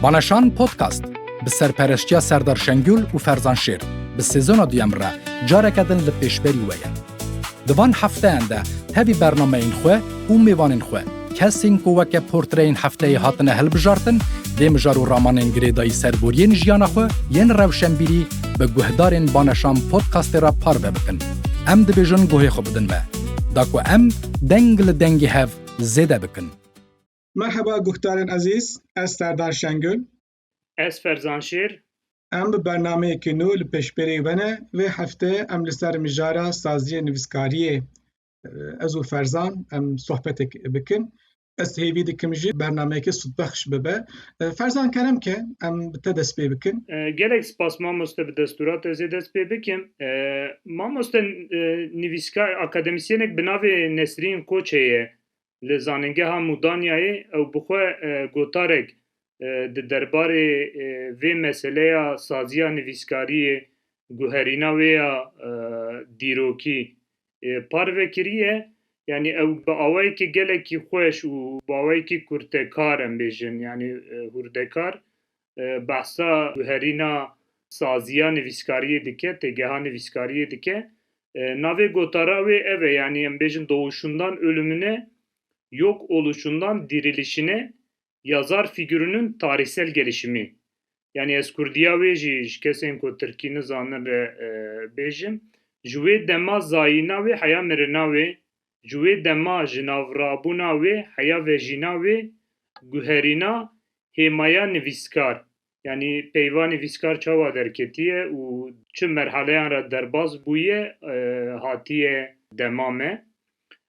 بانشان پودکاست به سرپرشتیا سردار شنگول و فرزان شیر به سیزن دویم را جاره کدن لپیشبری ویه. دوان هفته انده هبی برنامه این خواه و میوان این خواه کسین که وکه پورتره این هفته هاتنه هل بجارتن دیم جارو رامان گریدای سربورین جیانا خواه ین روشنبیری به گوهدارین بانشان پودکاست را پار ببکن. ام دبیجن گوه خوب بدن به. داکو ام دنگ لدنگی هف زیده بکن. مرحبا گوهدارین عزیز، از سردار شنگول. از فرزان شیر. ام به برنامه کنو لپشبری ونه و هفته ام لسر مجاره سازی نویسکاریه از و فرزان ام صحبت بکن. از هیوی دکم جی برنامه که سود بخش ببه. فرزان کرم که ام تدست بی بکن. گلک سپاس ما مسته به دستورات از دست بی بکن. ما مسته نویسکار اکادمیسیونک بناوی نسرین کوچه لزاننگه ها مودانیای او بخواه گوتارک دربار وی مسئله سازی نویسکاری گوهرینا و دیروکی پاروکریه یعنی او با آوایی که گلکی خوش و با آوایی که کرتکارم بیشن یعنی هردکار بحثا گوهرینا سازی نویسکاری دیگه تگه ها نویسکاری دیگه ناوی گوتارا و اوه یعنی ام بیشن doğuşundan ölümüne yok oluşundan dirilişine yazar figürünün tarihsel gelişimi. Yani ez Kurdiya ve kesin ko Türkiye zanır bejim. Jüve dema zayina ve haya mirina ve jüve dema jinavrabuna ve haya ve jina ve güherina hemaya nivîskar. Yani peyva nivîskar çava derketiye u çi merhaleyan ra derbaz bûye hatiye demame.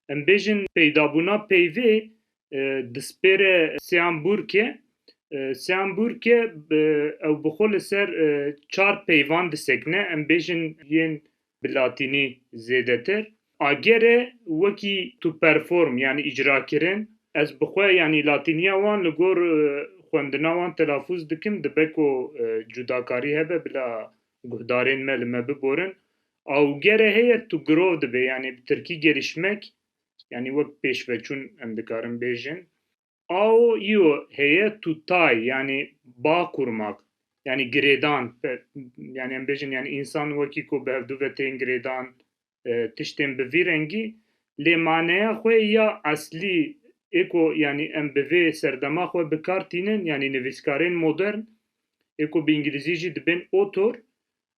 Em bejin peydabûna peyvê dispêre Sêamburkê ew bi xwe li ser çar peyvan disekine em bêjin yên bi latînî zêdetir. Agere wekî tu perform yani icrakirin ez bi xwe yani latîniya wan li gor xwendina wan telafûz dikim dibe ku cudakarî hebe bila guhdarên me li me biborin. Awgere heye tu girov dibe yani bi tirkî gelişmek yani wek pêşveçûn em dikarin bêjin. Ao iyo heye tutay yani bağ kurmak yani girêdan yani em bêjin yani insan wekî ku bevdû ve tên girêdan tiştên bi vî rengî lê maneya xwe ya eslî eko yani em bi vê serdema xwe bikar tînin yani nivîskarên modern eko bi îngilîzî jî dibin autor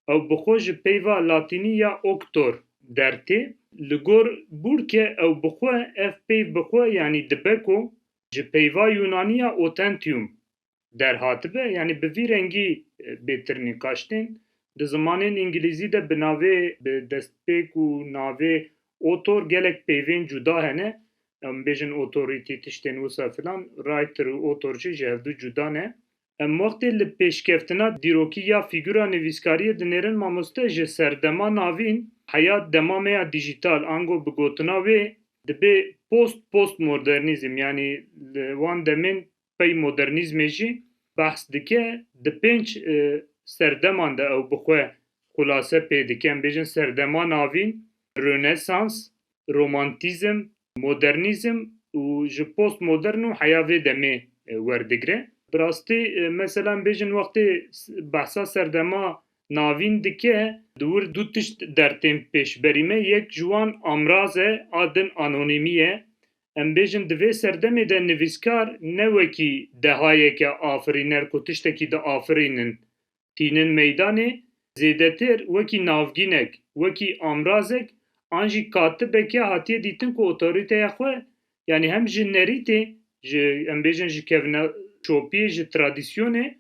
ew bi xwe ji peyva latînî ya oktor dertê li gor bûrke ew bi xwe ev peyv bi xwe yani dibe ku ji peyva Yunaniya Otentium derhatibe yani bi vî rengî bêtir nîqaştên di zimanên îngilîzî de bi navê bi destpêk û navê otor gelek peyvên cuda hene em bêjin otorîtî tiştên wisa filan writer û otor jî ji hev du cuda ne em wextê li pêşkeftina dîrokî ya fîgûra nivîskariyê dinêrin mamoste ji serdema navîn heya demameya dijîtal ango bi gotina wê dibe postmodernîzm yani wan demên pey modernîzmê jî behs dike di pênc serdeman de ew bi xwe xulase pê dike em bêjin serdema navîn Rönesans, romantîzm, modernîzm û ji postmodern û heya vê demê werdigre. Bi rastî mesela em bêjin wextê behsa serdema navîn dike dûr du tişt dertên pêşberî me yek ji wan amraz e a din anonîmî ye em bêjin di vê serdemê de nivîskar ne wekî dehayeke afirîner ku tiştekî di afirînin tînin meydanê zêdetir wekî navgînek wekî amrazek an jî katibeke hatiye dîtin ku otorîteya xwe yani hem ji nerîtê ji em bêjin ji kevna şopiyê ji tradisyonê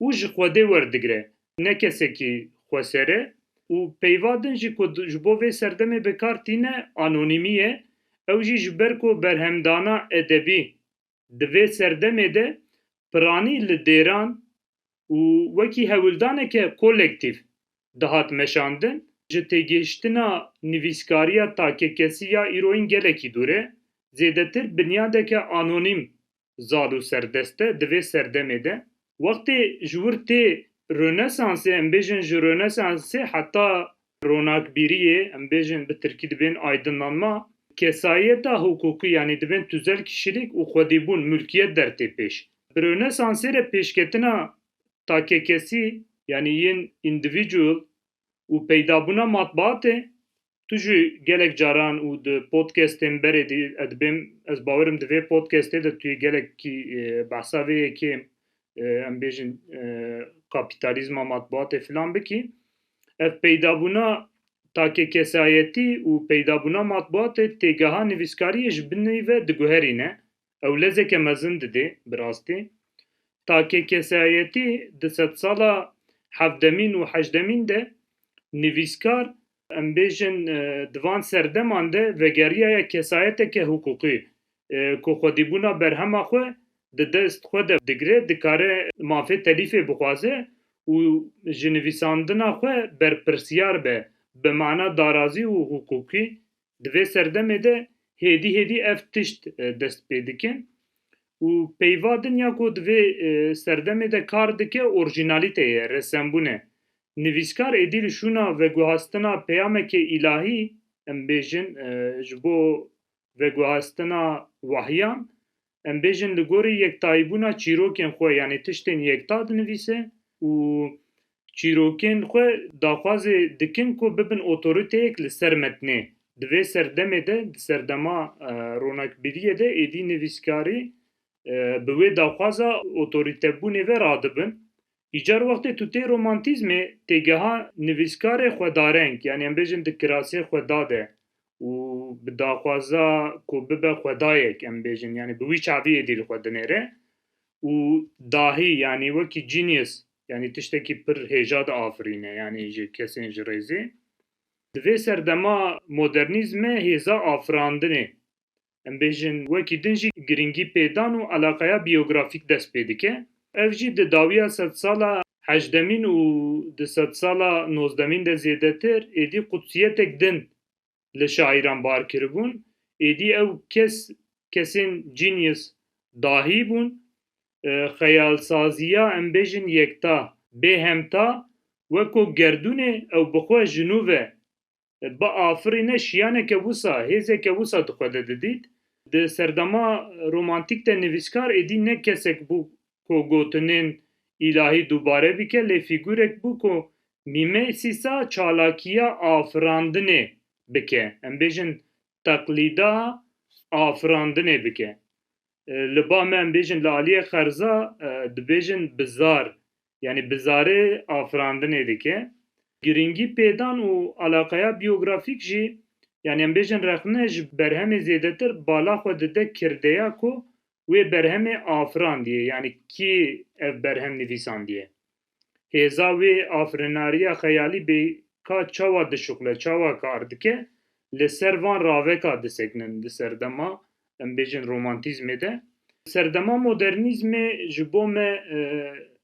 û ji xwedê werdigre ne kesekî xwesere û peyva din jî ku ji bo vê serdemê bikar tîne anonîmî ye ew jî ji ber ku berhemdana edebî di vê serdemê de piranî li dêran û wekî hewildaneke kolektif dihat meşandin ji têgihiştina nivîskariya takekesî ya îroyîn gelekî dûr e zêdetir binyadeke anonîm zal û serdest e di vê serdemê de wextê ji wir tê Rönesansê em bêjin ji Rönesansê heta ronakbîriyê em bêjin bi tirkî dibên aydınlanma kesayeta hukukî yani dibên tüzel kişilik û xwedîbûn mülkiyet dertê pêş برونه سانسر پیشکتنا تاکیکسی yani yin individual û peydabûna matbaatê tu ji gelek caran û di podcastên berê dibêm ez bawerim di vê podcastê de tu yê gelekî behsa vê yekê em bêjin kapîtalîzma matbaatê filan bikî ev peydabûna takêkesayetî û peydabûna matbaatê têgeha nivîskariyê ji binê ve diguherîne ew lezeke mezin dide bi rastî takêkesayetî di sed sala hevdemîn û hejdemîn de nivîskar em bêjin divan serdeman de vegeriyaya kesayeteke hukukî ku xwedîbûna berhema xwe di dest xwe de digire dikare mafê telîfê bixwaze û ji nivîsandina xwe berpirsiyar be bi mana darazî û hukukî di vê serdemê de hêdî ev tişt dest pê dikin û peyva dinya ku di vê serdemê de kar dike orjinalîteye resembûne nivîskar êdî li şûna veguhastina peyameke îlahî em bêjin ji bo veguhastina wahyan em bêjin li gorî yektayîbûna çîrokên xwe yani tiştên yekta dinivîse û çîrokên xwe daxwazê dikin ku bibin otoriteyek li ser metnê di vê serdemê de di serdema ronekbiriyê de êdî nivîskarî bi wê daxwaza otoritebûnê ve radibin îcar wextê tu tê romantîzmê têgeha nivîskarê xwedareng yani em bêjin di kirasê xweda de û bi daxwaza ku bibe xwedayek em bêjin yani bi wî çavî êdî li xwe dinêre û dahî yani wekî genius yani tiştekî pir hêja diafirîne yani ji kesên ji rêzê di vê serdema modernîzmê hêza afirandinê em bêjin wekî din jî giringî pêdan û alaqeya biyografîk dest pê dike ev jî di dawiya sed sala hejdemîn û di sed sala nozdemîn de zêdetir êdî qutsiyetek din li şaîran bar kiribûn êdî ew kesên genius dahî bûn xeyalsaziya em bêjin yekta bêhemta weko gerdûnê ew bi xwe ji nû ve biafirîne şiyaneke wisa hêzeke wisa di xwe de didît di serdema romantîk de nivîskar êdî ne kesek bû ku gotinên îlahî dubare bike lê fîgûrek bû ku mîmesîsa çalakiya afirandinê bike em bêjin teqlîda afirandinê bike li ba me em bêjin li aliyê xerza dibêjin bizar yani bizarê afirandinê dike giringî pêdan û alaqeya biyografîk jî yani em bêjin rexne ji berhemê zêdetir bala xwe dide kirdeya ku wê berhemê afirandiye yani kî ev berhem nivîsandiye hêza wê afirinariya xeyalî bêka çawa dişuxile çawa kar dike li ser van raveka disekinin di serdema em bêjin romantîzmê de serdema modernîzmê ji bo me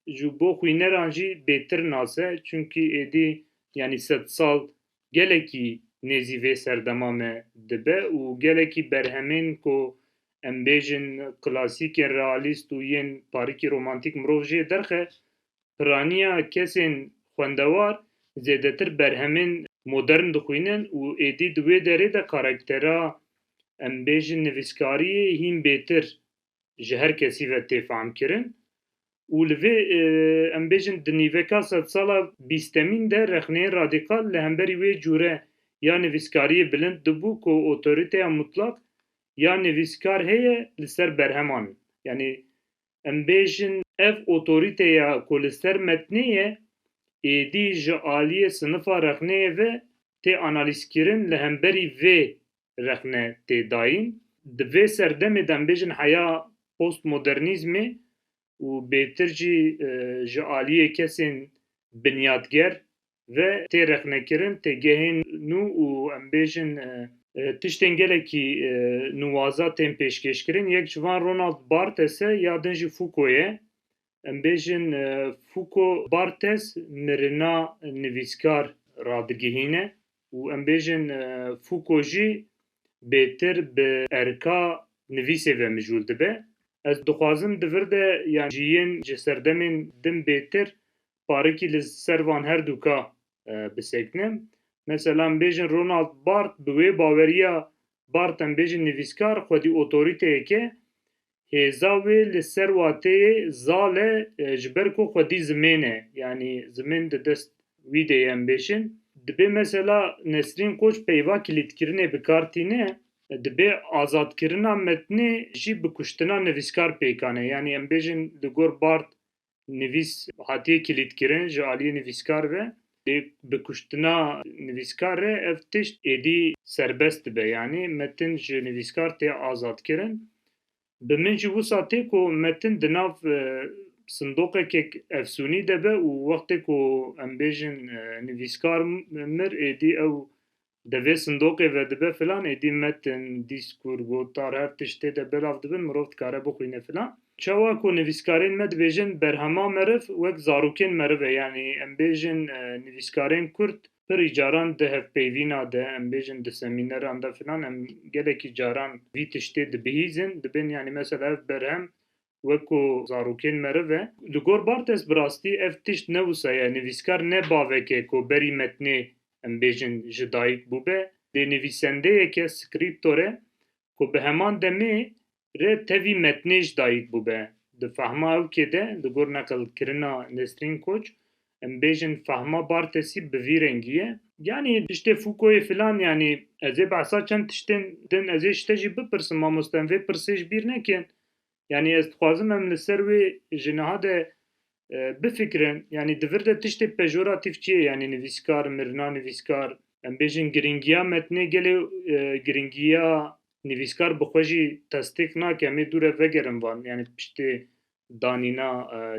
ji bo xwîneran jî bêtir nase çünkü êdî yani sed sal gelekî nêzî vê serdema me dibe û gelekî berhemên ku em bêjin klasîkên realîst û yên parîkî romantîk mirov jê derxe piraniya kesên xwendewar zêdetir berhemên modern dixwînin û êdî di wê derê de karaktera em bêjin nivîskariyê hîn bêtir ji her kesî ve tê fehm û li vê em bêjin di nîveka sed sala bîstemîn de rexneyên radîkal li hemberî wê cûre ya nivîskariyê bilind dibû ku otorîteya mutlak ya nivîskar heye li ser berheman yani em bêjin ev otorîteya ku li ser metnê ye êdî ji aliyê sinifa rexneyê ve tê analîzkirin li hemberî vê rexne tê dayîn di vê serdemê de em bêjin heya postmodernîzmê û bêtir jî ji aliyê kesên binyadger ve tê rexnekirin têgehên nû û em bêjin tiştên gelekî nûwaza tên pêşkêşkirin yek ji van Ronald Barthes e ya din jî Foucault ye em bêjin Foucault Barthes mirina nivîskar radigihîne û em bêjin Foucault jî bêtir bi erka nivîsê ve mijûl dibe ez dixwazim di vir de yani jiyên ji serdemên din bêtir parêkî li ser van her du ka biseknim mesela em bêjin Ronald Barthes bi wê baweriya Barthes em bêjin nivîskar xwedî otorîteyeke hêza wê li ser wateyê zale ji ber ku xwedî zimêne yanî zimên di dest wî de em bêjin dibe mesela Nesrîn Koç peyva kilîtkirinê bikartîne dibe azadkirina metnê jî bi kuştina nivîskar pêkane yanî em bêjin li gor Bart nivîs hatiye kilîtkirin ji aliyê nivîskar ve bi kuştina nivîskar re ev tişt êdî serbest dibe yanî metin ji nivîskar tê azadkirin bi min jî wisa tê ku metin di nav sindoqekek efsûnî de be û wextê ku em bêjin nivîskar mir êdî ew devê sindoqê ve dibe filan êdî metin dîskur gotar her tiştê de belav dibin mirov dikare bixwîne filan çawa ku nivîskarên me dibêjin berhema meriv wek zarokên meriv e yanî em bêjin nivîskarên Kurd pirî caran di hevpeyvîna de em bêjin di semîneran de filan em gelekî caran vî tiştê dibihîzin dibin yanî mesela ev berhem wekû zarokên meriv e li gor Bartes bi rastî ev tişt ne wisa ye nivîskar ne baveke ku berî metnê em bêjin ji dayîk bûbe lê nivîsendeyeke skriptor e ku bi heman demê re tevî metnê ji dayîk bûbe di fehma ew kê de li gor neqilkirina Nesrîn Koç em bêjin fehma Bartesî bi vî rengî ye yanî tiştê Foucault'ê filan yanî ez ê behsa çend tiştên din ez ê ji te jî bipirsim mamoste em vê pirsê ji bîr nekin yanî ez dixwazim em li ser wê ji niha de bifikirin yanî divir de tiştê pejoratîv çi ye yanî nivîskar mirina nivîskar em bêjin giringiya metnê gelê giringiya nivîskar bi xwe jî testêk nake em ê dûre vegerin van yanî piştê danîna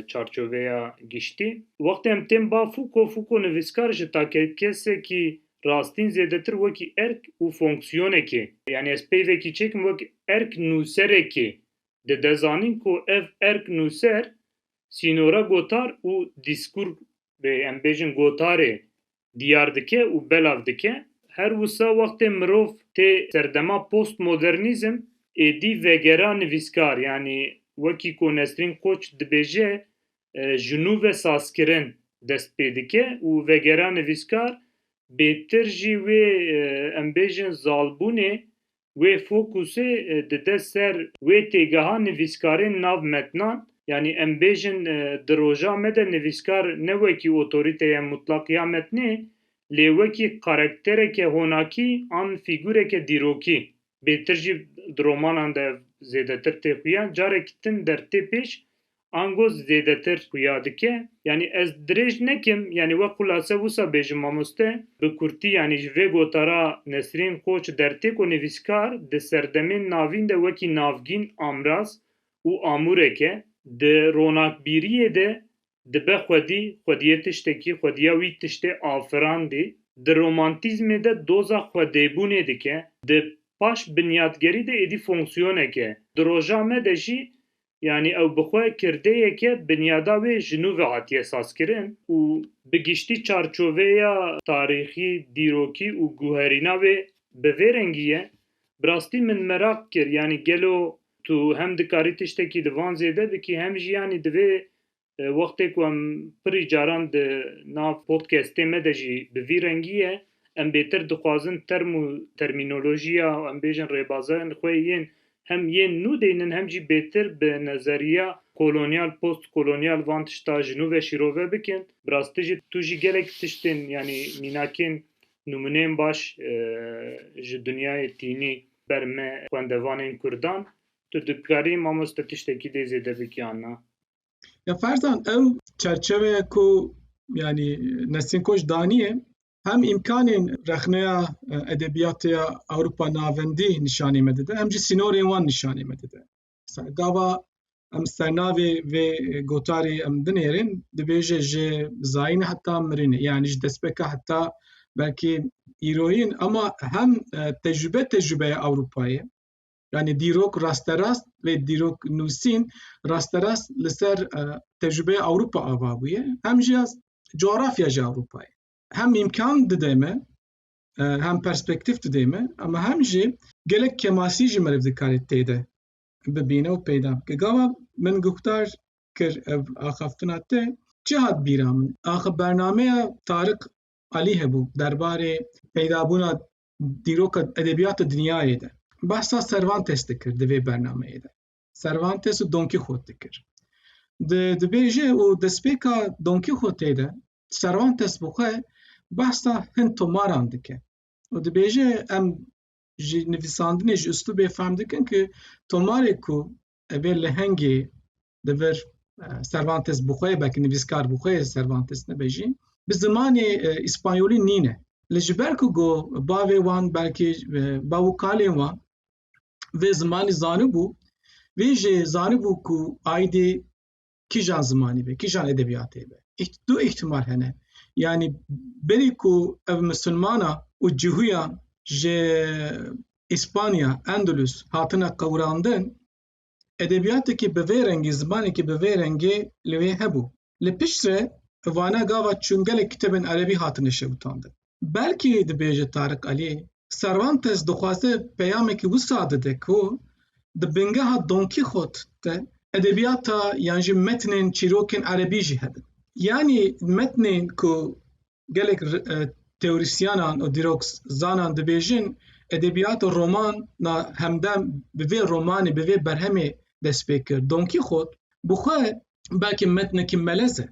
çarçoveya giştî wextê em tên ba Foucault nivîskar ji takekesekî rastîn zêdetir wekî erk û fonksiyonekê yanî ez peyvekî çêkim wek erk nûserekê di dezanîn ku ev erk nûser sînora gotar û dîskur rê em bêjin gotarê diyar dike û belav dike her wisa wextê mirov tê serdema postmodernîzm êdî vegera nivîskar yanî wekî ku Nesrîn Koç dibêje ji nû ve sazkirin dest pê dike û vegera nivîskar bêtir jî wê em bêjin zalbûnê wê fokusê dide ser wê têgeha nivîskarên nav metnan yanî em bêjin di roja me de nivîskar ne wekî otorîteye mutlaq ya metnê lê wekî karaktereke honakî an fîgûreke dîrokî bêtir jî di romanan de zêdetir tê xuyan carekî tin dertê pêş ango zêdetir xuya dike yanî ez dirêj nekim yanî wek xulase wisa bêjim mamoste bi kurtî yanî ji vê gotara Nesrîn Koç dertê ku nivîskar di serdemên navîn de wekî navgîn amraz û amûreke di ronakbîriyê de dibe xwediyê tiştekî xwediya wî tiştê afirandî di romantîzmê de doza xwedêbûnê dike di paş binyadgerî de êdî fonksiyoneke di roja me de jî yanî ew bi xwe kirdeyeke binyada wê ji nû ve hatiye sazkirin û bi giştî çarçoveya tarîxî dîrokî û guherîna wê bi vê rengî ye bi rastî min merak kir yanî gelo tu hem dikarî tiştekî di van zêde bikî hem jî yanî divê wextê ku em pirî caran di nav podcastê me de jî bi vî rengî ye em bêtir dixwazin term û termînolojiya em bêjin rêbazan xwe yên hem yên nû deynin hem jî bêtir bi nezeriya kolonyal postkolonyal van tişta ji nû ve şîrove bikin bi rastî jî tu jî gelek tiştên yanî mînakên nûmuneyên baş ji dunyayê tînî ber me xwendevanên Kurdan tu dikarî mamoste tiştekî dê zêde bikî an na Ya ferzan ew çerçeveye ku yanî Nesrîn Koç daniye hem imkanên rexneya edebiyatya Ewropa navendî nişanî me dide hem jî sînorên wan nişanî me dide gava em sernavê vê gotarê em dinêrin dibêje ji zayînê heta mirinê yanî ji destpêka heta belkî îroyîn ama hem tecrübeya Ewropayê yani dîrok rasterast ve dîrok nûsîn rasterast li ser tecrübeya Ewropa ava bûye hem jî coğrafya ji Ewropayê hem imkan dide me hem perspektîv dide me ama hem jî gelek kemasî ji meriv dikarê têde bibîne û peyda bike gava min guhtar kir ev axaftina te çi hat bîra min axa bernameya Tarık Alî hebû derbarê peydabûna dîroka edebiyata dinyayê de bahsa Cervantes dikir di vê bernameyê de Cervantes û Don Quixote dikir. Dibêje û destpêka Don Quixote de Cervantes bixwe behsa hin tomaran dike. û dibêje em ji nivîsandinê ji üslûbê fehm dikin ki tomarê ku evê li hengê divir Cervantes bixwe belkî nivîskar bixwe Cervantes nebêjî bi zimanê îspanyolî nîne. Li ji ber ku got bavê wan belkî bav û kalên wan vê zimanî zanibû, wê jê zanibû ku aîdê kîjan zimanî be, kîjan edebiyatê be. Du ihtimal hene. Yani berî ku ev misilmana û cihûyan ji İspanya, Endülüs hatine qewirandin, edebiyatekî bi vê rengî, zimanekî bi vê rengê li wê hebû. Li piştre vana gava çûn gelek kitêbên erebî hatine şewitandin. Belkî dibêje Tarık Alî, Cervantes dixwaze peyamekî wisa dide ku di bingeha Don Quixote de edebiyata yan jî metnên çîrokên erebî jî hebin. Yani metnên ku gelek teorisyanan û dîrokzanan dibêjin edebiyata roman na hemdem bi vê romanê, bi vê berhemê dest pê kir. Don Quixote bixwe belkî metnekî melez e.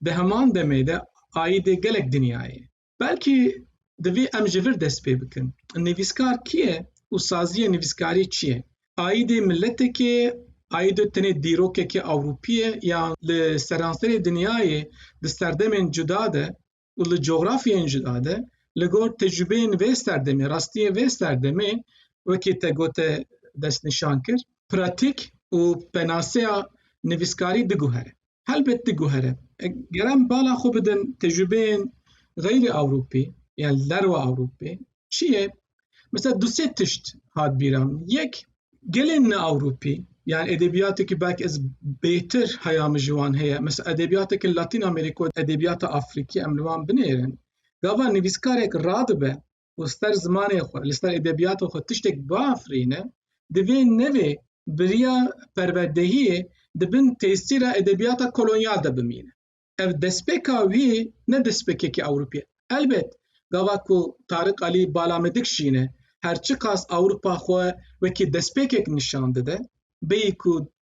Di heman demê de aîdê gelek dinyayê. Belkî divê em ji vir dest pê bikin. Nivîskar kî ye û saziyê nivîskarî çi ye? Aîdê milletekê, aîdê tenê dîrokekî Ewropî ye yan li seranserê dinyayê di serdemên cuda de û li coğrafyayên cuda de li gor tecrübeyên vê serdemê, rastiyê vê serdemê wekî te gote destnîşan kir, pratik û penaseya nivîskarî diguhere. Helbet diguhere. Gerem bala xwe bidin tecrübeyên gayrî Ewropî yan derve Ewropê çi ye? Mesela du sê tişt hat bîra min. Yek, gelên ne-Ewropî yani edebiyatekî belkî ez bêhtir heya min ji wan heye. Mesela edebiyatekî Latîn Amerîka û edebiyata Afrikî em li wan binêrin. Gava nivîskarek radibe û ser zimanê xwe, li ser edebiyata xwe tiştek biafirîne, divê nevê biriya perwerdehiyê dibin tesîra edebiyata kolonyal de bimîne. Ev destpêka wî ne destpêkekî Ewropî ye. Elbet gava ku Tarık Alî bala me dikişîne, her çi qas Ewropa xwe wekî destpêkek nîşan dide, bêyî ku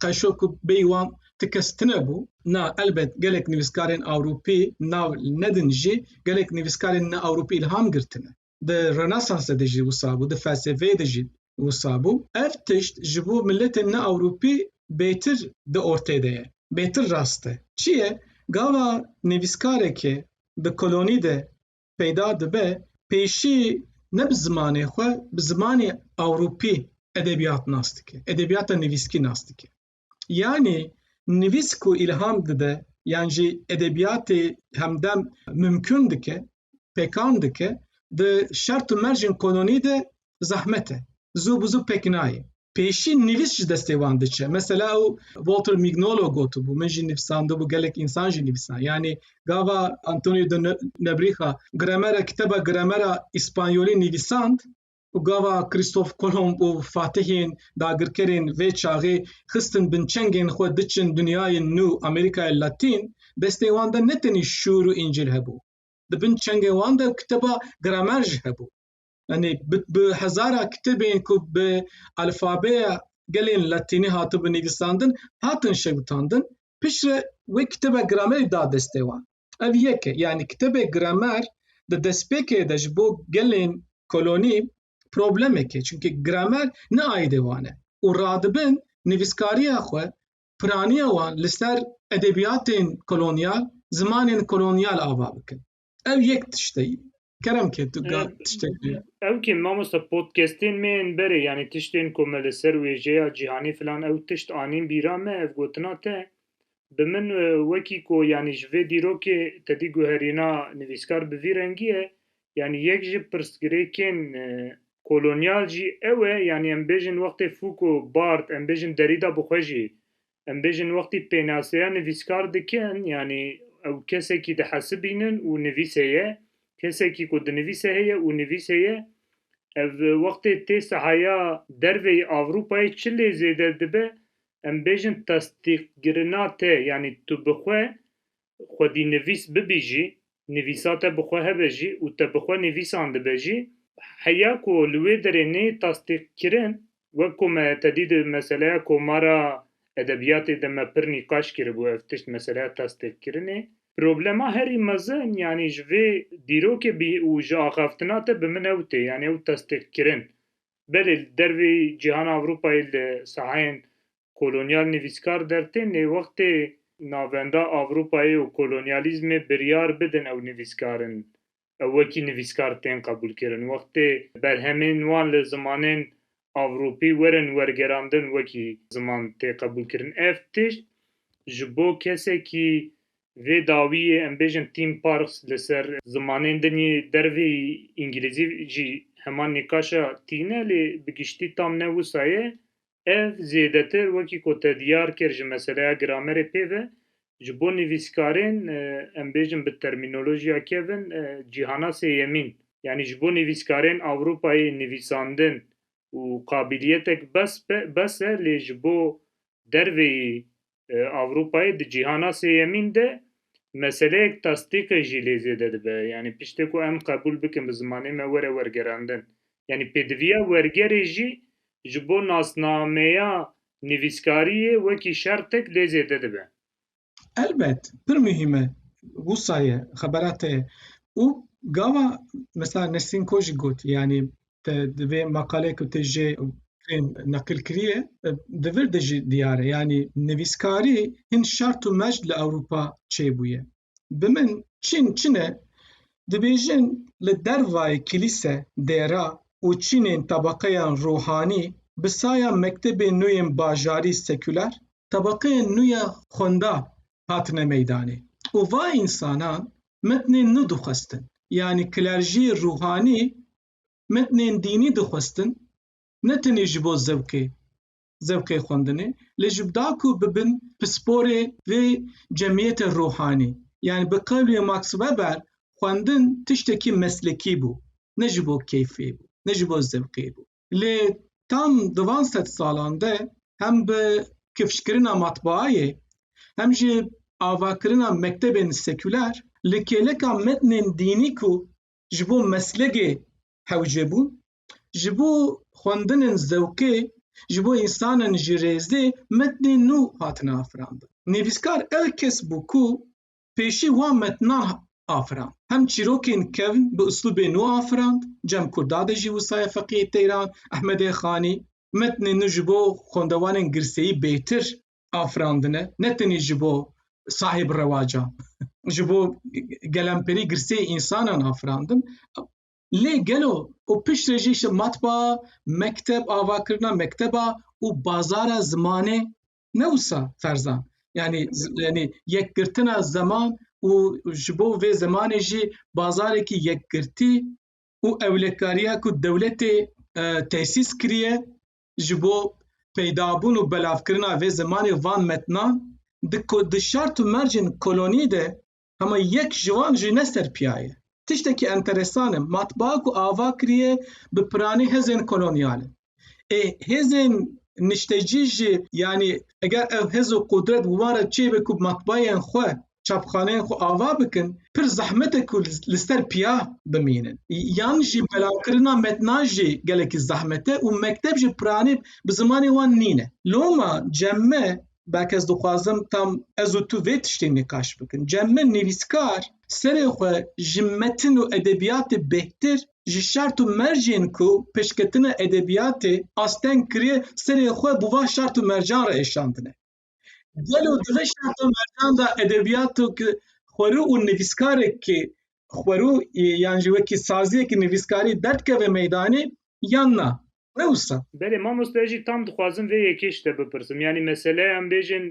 qeşo ku bêyî wan ti kes tune bû, na elbet gelek nivîskarên Ewropî nav nedin jî gelek nivîskarên ne-Ewropî ilham girtine. Di Rönesansê de jî wisa bû, di felsefeyê de jî wisa bû. Ev tişt ji bo milletên ne-Ewropî bêhtir di ortê de ye, bêhtir rast e. Çi ye? Gava nivîskarekê di kolonî de peyda dibe, pêşî ne bi zimanê xwe, bi zimanê Ewropî edebiyat nas dike, edebiyata nivîskî nas dike. Yani nivîs ku ilham dide, yan jî edebiyatê hemdem mümkün dike, pêkan dike, di şert û mercên kolonî de zehmet e. Zû bi zû pêk nayê. Pêşî nivîs ji destê wan diçe. Mesela ew Walter Mignolo gotibû, min jî nivîsandibû, gelek însan jî nivîsan. Yani gava Antonio de Nebrija gramera kitêba gramera îspanyolî nivîsand û gava Christoph Kolomb û fatihên dagirkerên vê çaxê xistin binçengên xwe diçin dunyayên nû Amerîkayê Latîn, destê wan de ne tenî şûr û încil hebû. Di bin çengên wan de kitêba gramer jî hebû. Yani bi hezara kitêbên ku bi alfabeya gelên Latînî hatibû nivîsandin, hatin şewitandin, piştre wê kitêba gramerê da destê wan. Ev yek e. Yani kitêbê gramer di destpêkê de ji bo gelên kolonî problemek e. Çünkü gramer ne aîdê wan e. û radibin nivîskariya xwe, piraniya wan li ser edebiyatên kolonyal, zimanên kolonyal ava bikin. Ev yek tişt e. Kerem ke tu tiştek diye. Ew ki mamosta podcastên me yên berê yani tiştên ku me li ser wêjeya cîhanî filan ew tişt anîn bîra me ev gotina te bi min wekî ku yani ji vê dîrokê tedî guherîna nivîskar bi vî rengî ye yani yek ji pirsgirêkên kolonyal jî ew e yani em bêjin wextê Foucault, Barthes em bêjin Derrida bixwe jî em bêjin wextî pênaseya nivîskar dikin yani ew kesekî dihesibînin û nivîse ye kesekî ku dinivîse heye û nivîse ye ev wextê tê sehaya derveyê Avrupayê çi lê zêde dibe em bêjin tasdîqkirina te yani tu bi xwe xwedî nivîs bibî jî nivîsa te bi xwe hebe jî û te bi xwe nivîsan dibe jî heya ku li wê derê neyê tasdîqkirin وەکو me tedî di meseleya komara edebiyatê de me pir nîqaş kiribû ev tişt meseleya tasdîqkirinê problema herî mezin yanî ji vê dîrokê bî û ji axaftina te bi min ew tê yani ew tasdîqkirin belê li dervê cîhana Avrupayê li sahayên kolonyal nivîskar dertên lê wextê navenda Avrupayê û kolonyalîzmê biryar bidin ew nivîskarin ew wekî nivîskar tên qebûlkirin wextê berhemên wan li zimanên Avrupî werin wergerandin wekî ziman tê qebûlkirin ev tişt ji bo kesekî vê dawiyê em bêjin Tim Parks li ser zimanên dinyê dervê îngilîzî jî heman nîqaşa tîne lê bi giştî tam ne wisa ye ev zêdetir wekî ku te diyar kir ji meseleya gramerê pêve ji bo nivîskarên em bêjin bi termînolojiya kevin cîhana sêyemîn yani ji bo nivîskarên Avrupayê nivîsandin û qabiliyetek bes e lê ji bo dervê Avrupayê di cîhana sêyemîn de meseleyek tasdîqê jî lê zêde dibe yani piştê ku em qebûl bikin bi zimanê me were wergerandin yani pêdiviya wergerê jî ji bo nasnameya nivîskariyê wekî şertek lê zêde dibe. Elbet pir mühim e wisa ye xebera te ye û gava mesela Nesrîn Ko jî got yani te di vê maqalê ku te jê neqil kiriye di vir de jî diyar e yani nivîskarî hin şert û mecd li Ewropa çêbûye bi min çin e dibêjin li dervayê kilîse dêra û çînên tabaqeyan ruhanî bi saya mektebên nû yên bajarî seküler tabaqeyên nû ya xwenda hatine meydanê û vay însanan metnên nû dixwestin yani kilerjiyê ruhanî metnên dînî dixwestin ne tenê ji bo zevkê xwendinê lê ji da ku bibin pisporê vê cemiyetê ruhanî yani bi qewlê Max Weber xwendin tiştekî meslekî bû ne ji bo keyfê bû ne ji bo zevkê bû lê tam di van sed salan de hem bi kifşkirina matbaayê hem jî avakirina mektebên seküler li kêleka metnên dînî ku ji bo meslekê hewce bûn ji bo xwendinên zewkê ji bo însanên ji rêzê metnên nû hatine afirandin nivîskar ew kes bû ku pêşî wan metnan afirand hem çîrokên kevn bi uslûbê nû afirand Cem Kurdadê jî wisa ye feqîhê Teyran Ehmedê Xanî metnên nû ji bo xwendewanên girseyî bêtir afirandine ne tenê ji bo sahib rewacan ji bo gelemperî girseyê însanan afirandin lê gelo û pişt re jî matbaa mekteb avakirina mekteba û bazara zimanê ne wisa ferzan yani yekgirtina zeman û ji bo vê zemanê jî bazarekî yekgirtî û ewlekariya ku dewletê tesîs kiriye ji bo peydabûn û belavkirina vê zemanê van metnan di şert û mercên kolonî de hema yek ji wan jî ne serpiya ye tiştekî enteresan e matbaa ku ava kiriye bi piranî hezên kolonyal e hêzên niştecî jî yani eger ev hez û qudret wan re çêbe ku matbaayên xwe çapxaneyên xwe ava bikin pir zehmet e ku li ser piya bimînin yan jî belavkirina metnan jî gelekî zehmet e û mekteb jî piranî bi zimanê wan nîne loma cemme belki ez dixwazim tam ez û tu vê tiştê nîqaş bikin cemme nivîskar serê xwe ji metin û edebiyatê bêhtir ji şert û mercên ku pêşketina edebiyatê asten kiriye serê xwe bi van şert û mercan re êşandine gelo di vê şert û mercan da edebiyat û xwerû û nivîskarekî xwerû yan ji wekî saziyekî nivîskarî derdkeve meydanê yan na ne wisa Belê mamoste jî tam dixwazim vê yekê ji te bipirsim yanî mesele em bêjin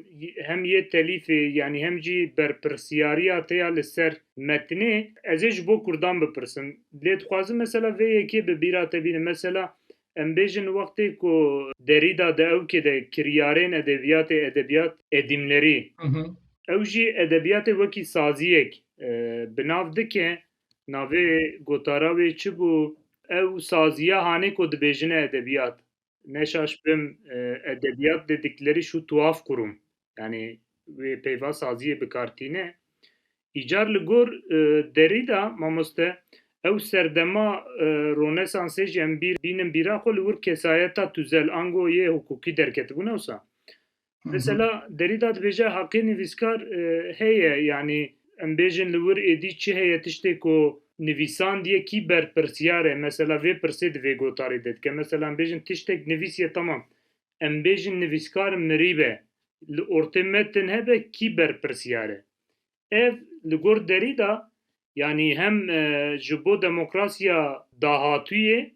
hem yê telîfê yanî hem jî berpirsiyariya te ya li ser metnê ez ê ji bo Kurdan bipirsim lê dixwazim mesela vê yekê bi bîra te bîne mesela em bêjin wextê ku Derrîda di ewkê de kiryarên edebiyatê edebiyat edîmlerî ew jî edebiyatê wekî saziyek bi nav dike navê gotara wê çi bû ew saziya hanê ku dibêjine edebiyat neşaş bim edebiyat dedikleri şu tuhaf kurum yani wê peyva saziyê bikartîne îcar li gor Derrîda mamoste ew serdema Rönesansê jî em bînin bîra xwe li wir kesayeta tûzel ango yê hukukî derketibûne wisa. Mesela derî da dibêje heqê nivîskar heye yani em bêjin li wir êdî çi heye tiştê ku nivîsandiye kî berpirsiyar e mesela vê pirsê di vê gotarê de dike. Mesela em bêjin tiştek nivîsiye tamam. Em bêjin nivîskar mirîbe li ortê metin hebe kî berpirsiyar e. Ev li gor derî da yani hem ji bo demokrasiya dahatûyê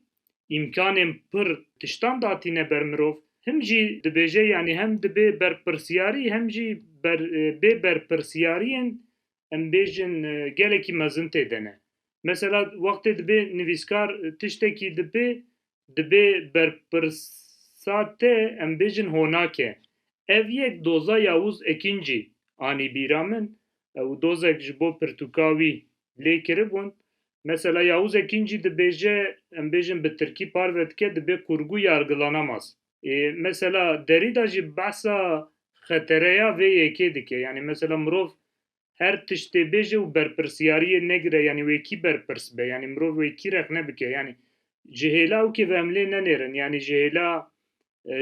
imkanên pir tiştan datîne ber mirov hem jî dibêje yani hem dibe berpirsiyarî hem jî bê berpirsiyariyên em bêjin gelekî mezin tê dene. Mesela wextê dibe nivîskar tiştekî dibe berpirsat tê em bêjin honake. Ev yek doza Yavuz Ekincî anî bîra min ew dozek ji bo Pirtûkawî lê kiribûn. Mesela Yavuz Ekincî dibêje em bêjin bi Tirkî parve dike dibe kurgû yargılanamaz. Mesela derî da jî behsa xetereya vê yekê dike. Yani mesela mirov her tiştê bêje û berpirsiyariyê negire yani wê kî berpirs be yani mirov wê kî rex nebike yani ji hêla wekî ve em lê nenêrin yani ji hêla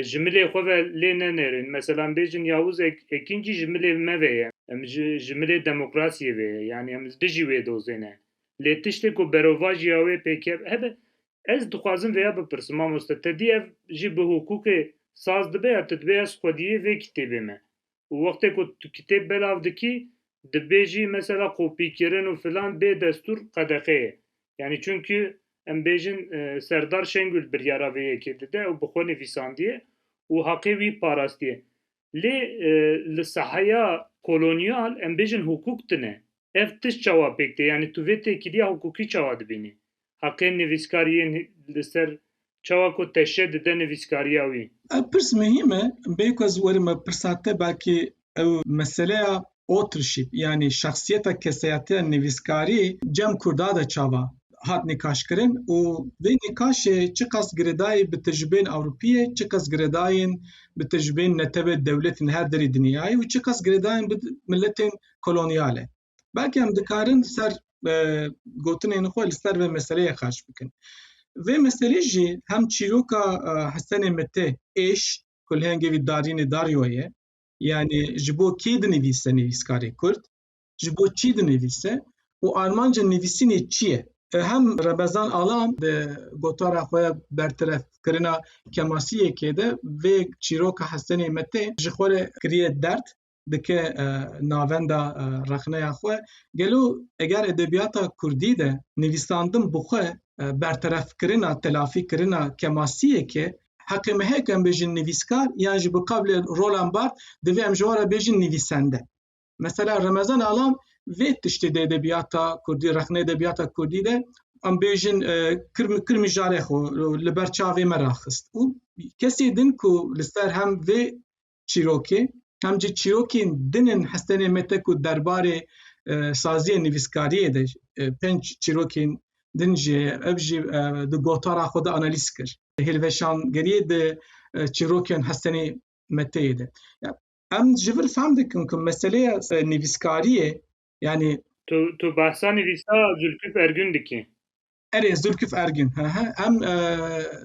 ji milê xwe ve lê nenêrin. Mesela em bêjin Yavuz Ekincî ji milê me ve ye. Em ji milê demokrasiyê ve ye. Yani em dijî wê dozê ne. Lê tiştê ku berovajiya wê pêke hebe ez dixwazim vêya bipirsim mamoste te dî ev jî bi hukukê saz dibe ya tu dibê ez xwediyê vê kitêbê me. û wextê ku tu kitêb belav dikî dibe jî mesela kopîkirin û filan bê destûr qedexeyê. Yani çünkü em bêjin Serdar Şengül biryara vê yekê dide û bi xwe nivîsandiye û heqê wî parastiye. Lê li sahaya kolonyal em bêjin hukuk tune. Ev tişt çawa pêk tê yani tu vê têkiliya hukukî çawa dibînî. Heqên nivîskariyên li ser çawa ku teşe dide nivîskariya wî. Pirs mühim e. Belki ez werime pirsate belki ew meseleya authorship yani şahsiyeta kesayetiya nivîskarî cem Kurda da çawa hat nîqaşkirin û vê nîqaşê çi qas girêdayî bi tecrübeyên Ewropîyê, çi qas girêdayên bi tecrübeyên netewê dewletên her derî dinyayê û çi qas girêdayên bi milletên kolonyal e. Belki em dikarin ser gotinên xwe li ser vê meseleyê xaç bikin. Vê meselê jî hem çîroka Hesenê Metê êş ku li hengê wî darînê Daryo ye yani ji bo kê dinivîse nivîskarê Kurd, ji bo çi dinivîse û armanca nivîsînê çi ye. Hem Rebezan Alam di gotara xwe bertirefkirina kemasiyekê de vê çîroka Hesenê Metê ji xwe re kiriye derd dike navenda rexneya xwe. Gelo eger edebiyata Kurdî de nivîsandin bi xwe berterefkirina telafîkirina kemasiyekê heqê me heye ku em bêjin nivîskar yan ji bi qeblê rolan bart divê em ji we re bêjin nivîsende. Mesela Remezan Alam vê tiştê de edebiyata Kurdî rexne edebiyata Kurdî de em bêjin kir mijarê xwe li ber çavê me raxist û kesê din ku li ser hem vê çîrokê hem jî çîrokên dinên Hesenê Metê ku derbarê saziyê nivîskariyê de pênc çîrokên din jî ev jî di gotara xwe de analîz kir. Hilveşangeriyê di çîrokên Hesenê Meteyê de. Em ji vir fehm dikin ku meseleya nivîskariyê yani Tu behsa nivîsa Zülküf Ergün dikî. Erê Zülküf Ergün em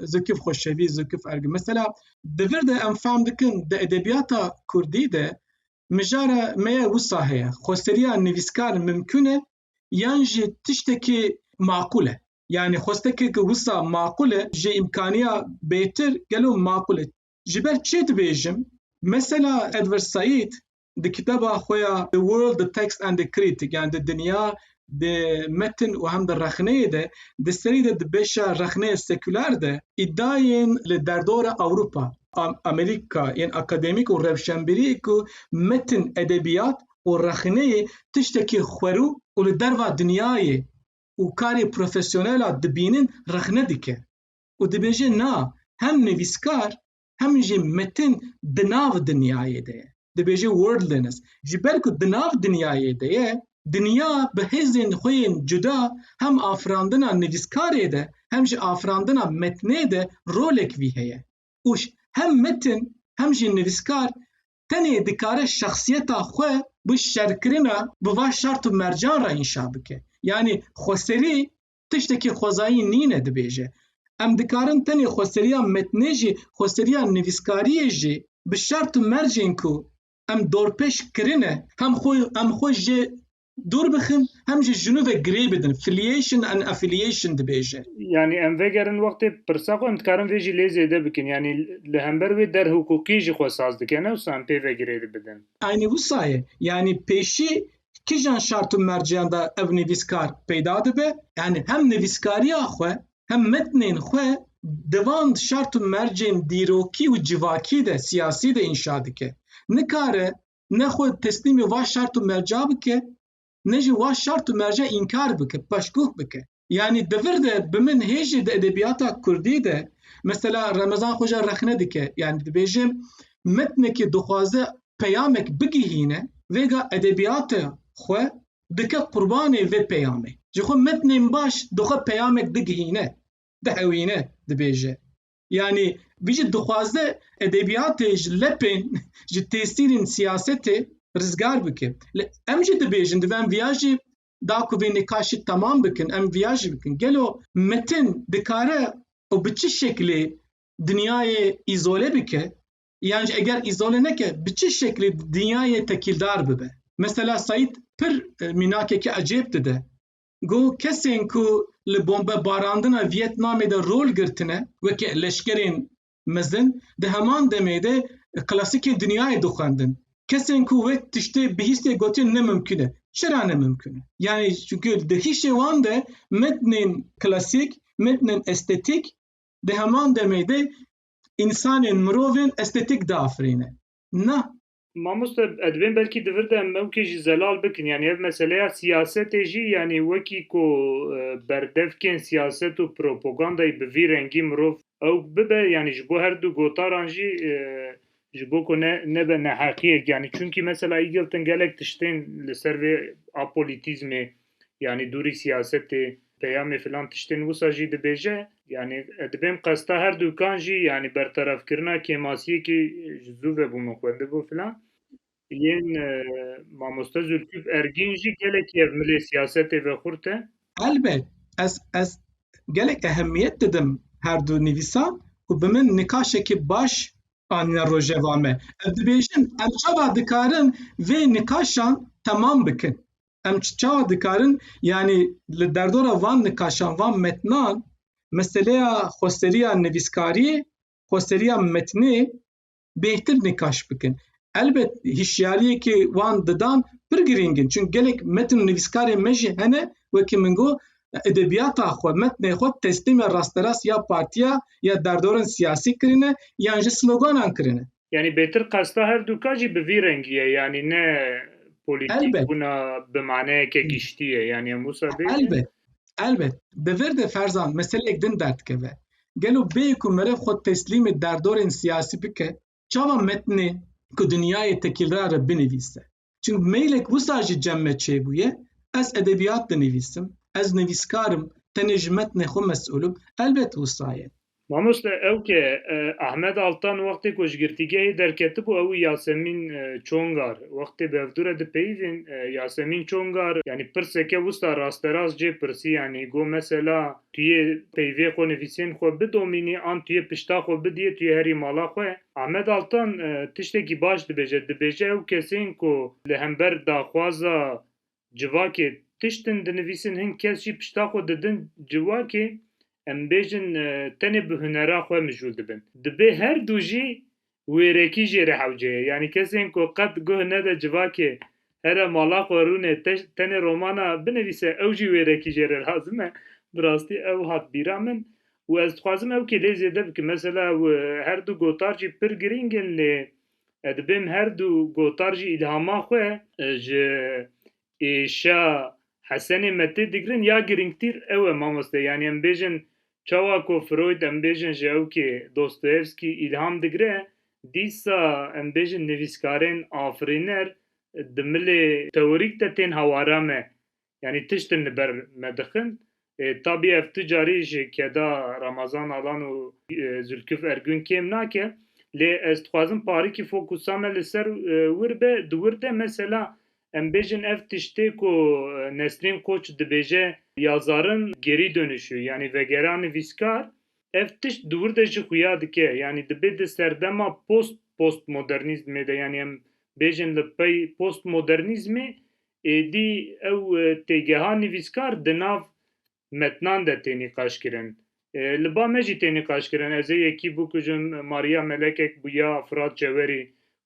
Zülküf Xoşevî Zülküf Ergün. Mesela di vir de em fehm dikin di edebiyata Kurdî de mijara me ye wisa heye. Xwesteriya nivîskar mümkün e yan jî tiştekî maqûl e. Yani xwestekê ku wisa maqûl e ji imkaniya bêtir gelo maqûl e. Ji ber çê dibêjim? Mesela Edward Said di kitaba xwe ya The World, the Text and the Critic yani di dinya di metin û hem di rexneyê de di serî de di beşa rexneyê seküler de îddiayên li derdora Ewropa, Amerîka yên akademîk û rewşenbîriyê ku metin edebiyat û rexneyê tiştekî xwerû û li derva dinyayê û karê profesyonela dibînin rexne dike. û dibêje na hem nivîskar hem jî metin di nav dinyayê de ye. Dibêje worldliness. Ji ber ku di nav dinyayê de ye, dinya bi hêzên xwe yên cuda hem afirandina nivîskarê de hem jî afirandina metnê de rolek vî heye. û hem metin hem jî nivîskar tenê dikare şexsiyeta xwe bi şerkirina bi va şart û mercan re înşa bike. Yani xweserî tiştekî xwezayî nîne dibêje. Em dikarin tenê xweseriya metnê jî xweseriya nivîskariyê jî bi şert û mercên ku em dorpêş kirine em xwe ji dûr bixin hem ji jinû ve girê bidin. Filiation and affiliation dibêje. Yani em vegerin wextê pirsa xwe em dikarin vê jî lê zêde bikin. Yani li hember wê derhukukî jî xwe saz dikin wisa em pê vegirê dibidin. Aynı wisa ye. Yani pêşî kîjan şart û merciyan da ev nivîskar peyda dibe. Yani hem nivîskariya xwe hem metnên xwe divan şart û mercên dîrokî û civakî de siyasî de înşa dike. Nikare ne xwe teslîmê va şart û merca bike, ne jî wa şart û merca înkar bike, peşguh bike. Yani divir de bi min hêjî di edebiyata Kurdî de mesela Remezan Xoja rexne dike. Yani dibêjim metnekî dixwaze peyamek bigihîne, vêga edebiyata xwe dike qurbanê vê peyamê. Ji xwe metnên baş dixwe peyamek digihîne, dihewîne dibêje. Yani vî jî dixwaze edebiyatê ji lepên ji tesîrên siyasetê rizgar bike. Em jî dibêjin divên viya jî da ku vê nîqaşî temam bikin, em viya jî bikin. Gelo metin dikare û bi çi şeklê dinyayê îzole bike, yani eger îzole neke bi çi şeklê dinyayê tekîldar bibe. Mesela Saîd pir mînakekî ecêb dide. Got kesên ku li bombebarandina Vîetnamê de rol girtine wekî leşkerên mezin di heman demê de klasikên dinyayê dixwendin. Kesên ku wek tiştê bihîstê gotin nemimkün e. Çira nemimkün e? Yani çünkü di hîşê wan de metnên klasîk, metnên estetik di heman demê de insanên mirovên estetik diafirîne. Na. Mamoste edibên belkî divir de em mewkê jî zelal bikin. Yani ev meseleya siyasetê jî yani wekî ku berdevkên siyaset û propagandayê bi vî rengî mirov ew bibe yani ji bo her du gotaran jî ji bo ku nebe neheqiyek. Yani çünkü mesela îgiltin gelek tiştên li ser vê apolitîzmê yani dûrî siyasetê peyamê filan tiştên wisa jî dibêje. Yani edibêm qesta her dukan jî yani bertarafkirina kêmasiyekî ji zû vebû min xwendibû filan. Yên mamoste Zülküf Ergîn jî gelekî ev milê siyasetê vexurt e. Elbet ez gelek ehemmiyet didim her du nivîsan û bi min nîqaşekî baş anîne rojeva me. Ev dibêjin em çawa dikarin vê nîqaşan temam bikin. Em çawa dikarin yani li derdora van nîqaşan van metnan meseleya xweseriya nivîskariyê, xweseriya metnê bêhtir nîqaş bikin. Elbet hişyariyekî wan didan pir girîng in. Çünkü gelek metin û nivîskarên me jî hene wekî min got edebiyata xwe, metnê xwe teslîmê rasterast ya partiya ya derdorên siyasî kirine yan ji sloganan kirine. Yani bêtir qesta her duka jî bi vî rengî ye yani ne polîtîk bûna bi maneyeke giştî ye yani em wisa bêjin. Elbet. Divir de ferzan meseleyek din derdkeve. Gelo bê ku mere xwe teslîmê derdorên siyasî bike, çawa metnê ku dinyayê tekîldar e binivîse. Çünkü meylek wisa jî cem me çêbûye, ez edebiyat dinivîsim, ez nivîskarim, tenê ji metnê xwe mes'ûlum, elbet wisa ye. Mamoste ew ke Ahmed Altan wextê ku ji girtîgehê derketibû ew Yasemîn Çongar wextê bi evdûre dipeyivîn Yasemîn Çongar yani pirseke wisa rasterast cê pirsî yani got mesela tu yê peyvê xwe nivîsên xwe bidomînî an tu yê pişta xwe bidîyê tu yê herî mala xwe. Ahmed Altan tiştekî baş dibêje. Dibêje ew kesên ku li hember daxwaza civakê tiştin dinivîsin hin kes jî pişta xwe didin civakê em bêjin tenê bi hunera xwe mijûl dibin. Dibe her du jî wêrekî jê re hewce ye. Yani kesên ku qet guh nede civakê here mala xwe rûne tenê romana binivîse ew jî wêrekî jê re lazim e. Bi rastî ew hat bîra min û ez dixwazim ew kê lê zêde bikim. Mesela her du gotar jî pir girîng in lê dibêm her du gotar jî îlhama xwe ji êşa Hesenê me tê digirin ya girîngtîr ew e mamoste. Yani em bêjin çawa ku Freud em bêjin ji ew kê Dostoyevskî îlham digire, dîsa em bêjin nivîskarên afirîner di milê teorîk de tên hewara me. Yani tiştin li ber me dixin. Tabî ev tu carî ji keda Ramazan Alan û Zülküf Ergün kêm nake. Lê ez dixwazim parîkî fokusa me li ser wir be di wir de mesela em bêjin ev tiştê ku Nesrin Koç dibêje yazarin gerî dönüşü yani vegera nivîskar ev tişt dûr de ji xuya dike yani dibe di serdema postmodernîzmê de yani em bêjin li pey postmodernîzmê êdî ew têgeha nivîskar di nav metnan de tê nîqaşkirin. Li ba me jî tê nîqaşkirin ez ê yekî bikujim Maria Melekek bûya Firat Cewerî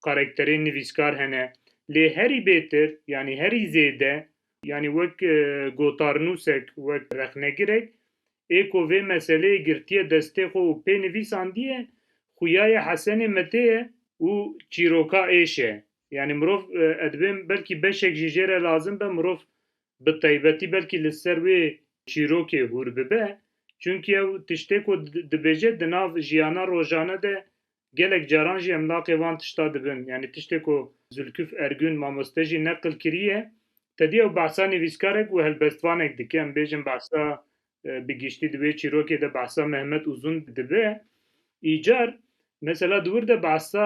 karakterên nivîskar hene. Lê herî bêtir yani herî zêde yani wek gotarnûsek wek rexnegirek ê ku vê meseleyê girtiye destê xwe û pê nivîsandiye xuyaya Hesenê Metê ye û çîroka êş e. Yani mirov edibê belkî beşek ji jê re lazim be mirov bi taybetî belkî li ser wê çîrokê hûr bibe çünkü ew tiştê ku dibêje di nav jiyana rojane de gelek caran jî em laqê van tişta dibin yani tiştê ku Zülküf Ergün mamoste jî neqil kiriye tedî ew behsa nivîskarek û helbestvanek dike em bêjin behsa bi giştî di wê çîrokê de behsa Mehmet Uzun dibe îcar mesela dûr de behsa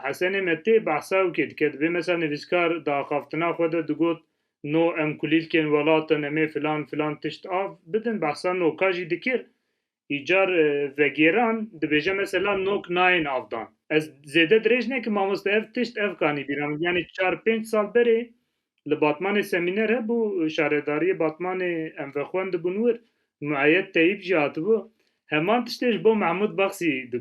Hesenê Metê behsa wekê dike dibe mesela nivîskar daxaftina xwe de digot no em kulîlkên welatin em ê filan filan tişt av bidin behsa noka jî dikir îcar vegêran dibêje mesela nok nayên avdan ez zêde dirêj nekim mamoste ev tişt ev kanî bîram yani 4-5 sal berê li Batmanê semîner hebû şaredariyê Batmanê em vexwendibûn wir Muayyed Tayyip jî hatibû heman tiştê ji bo Mahmud Baksî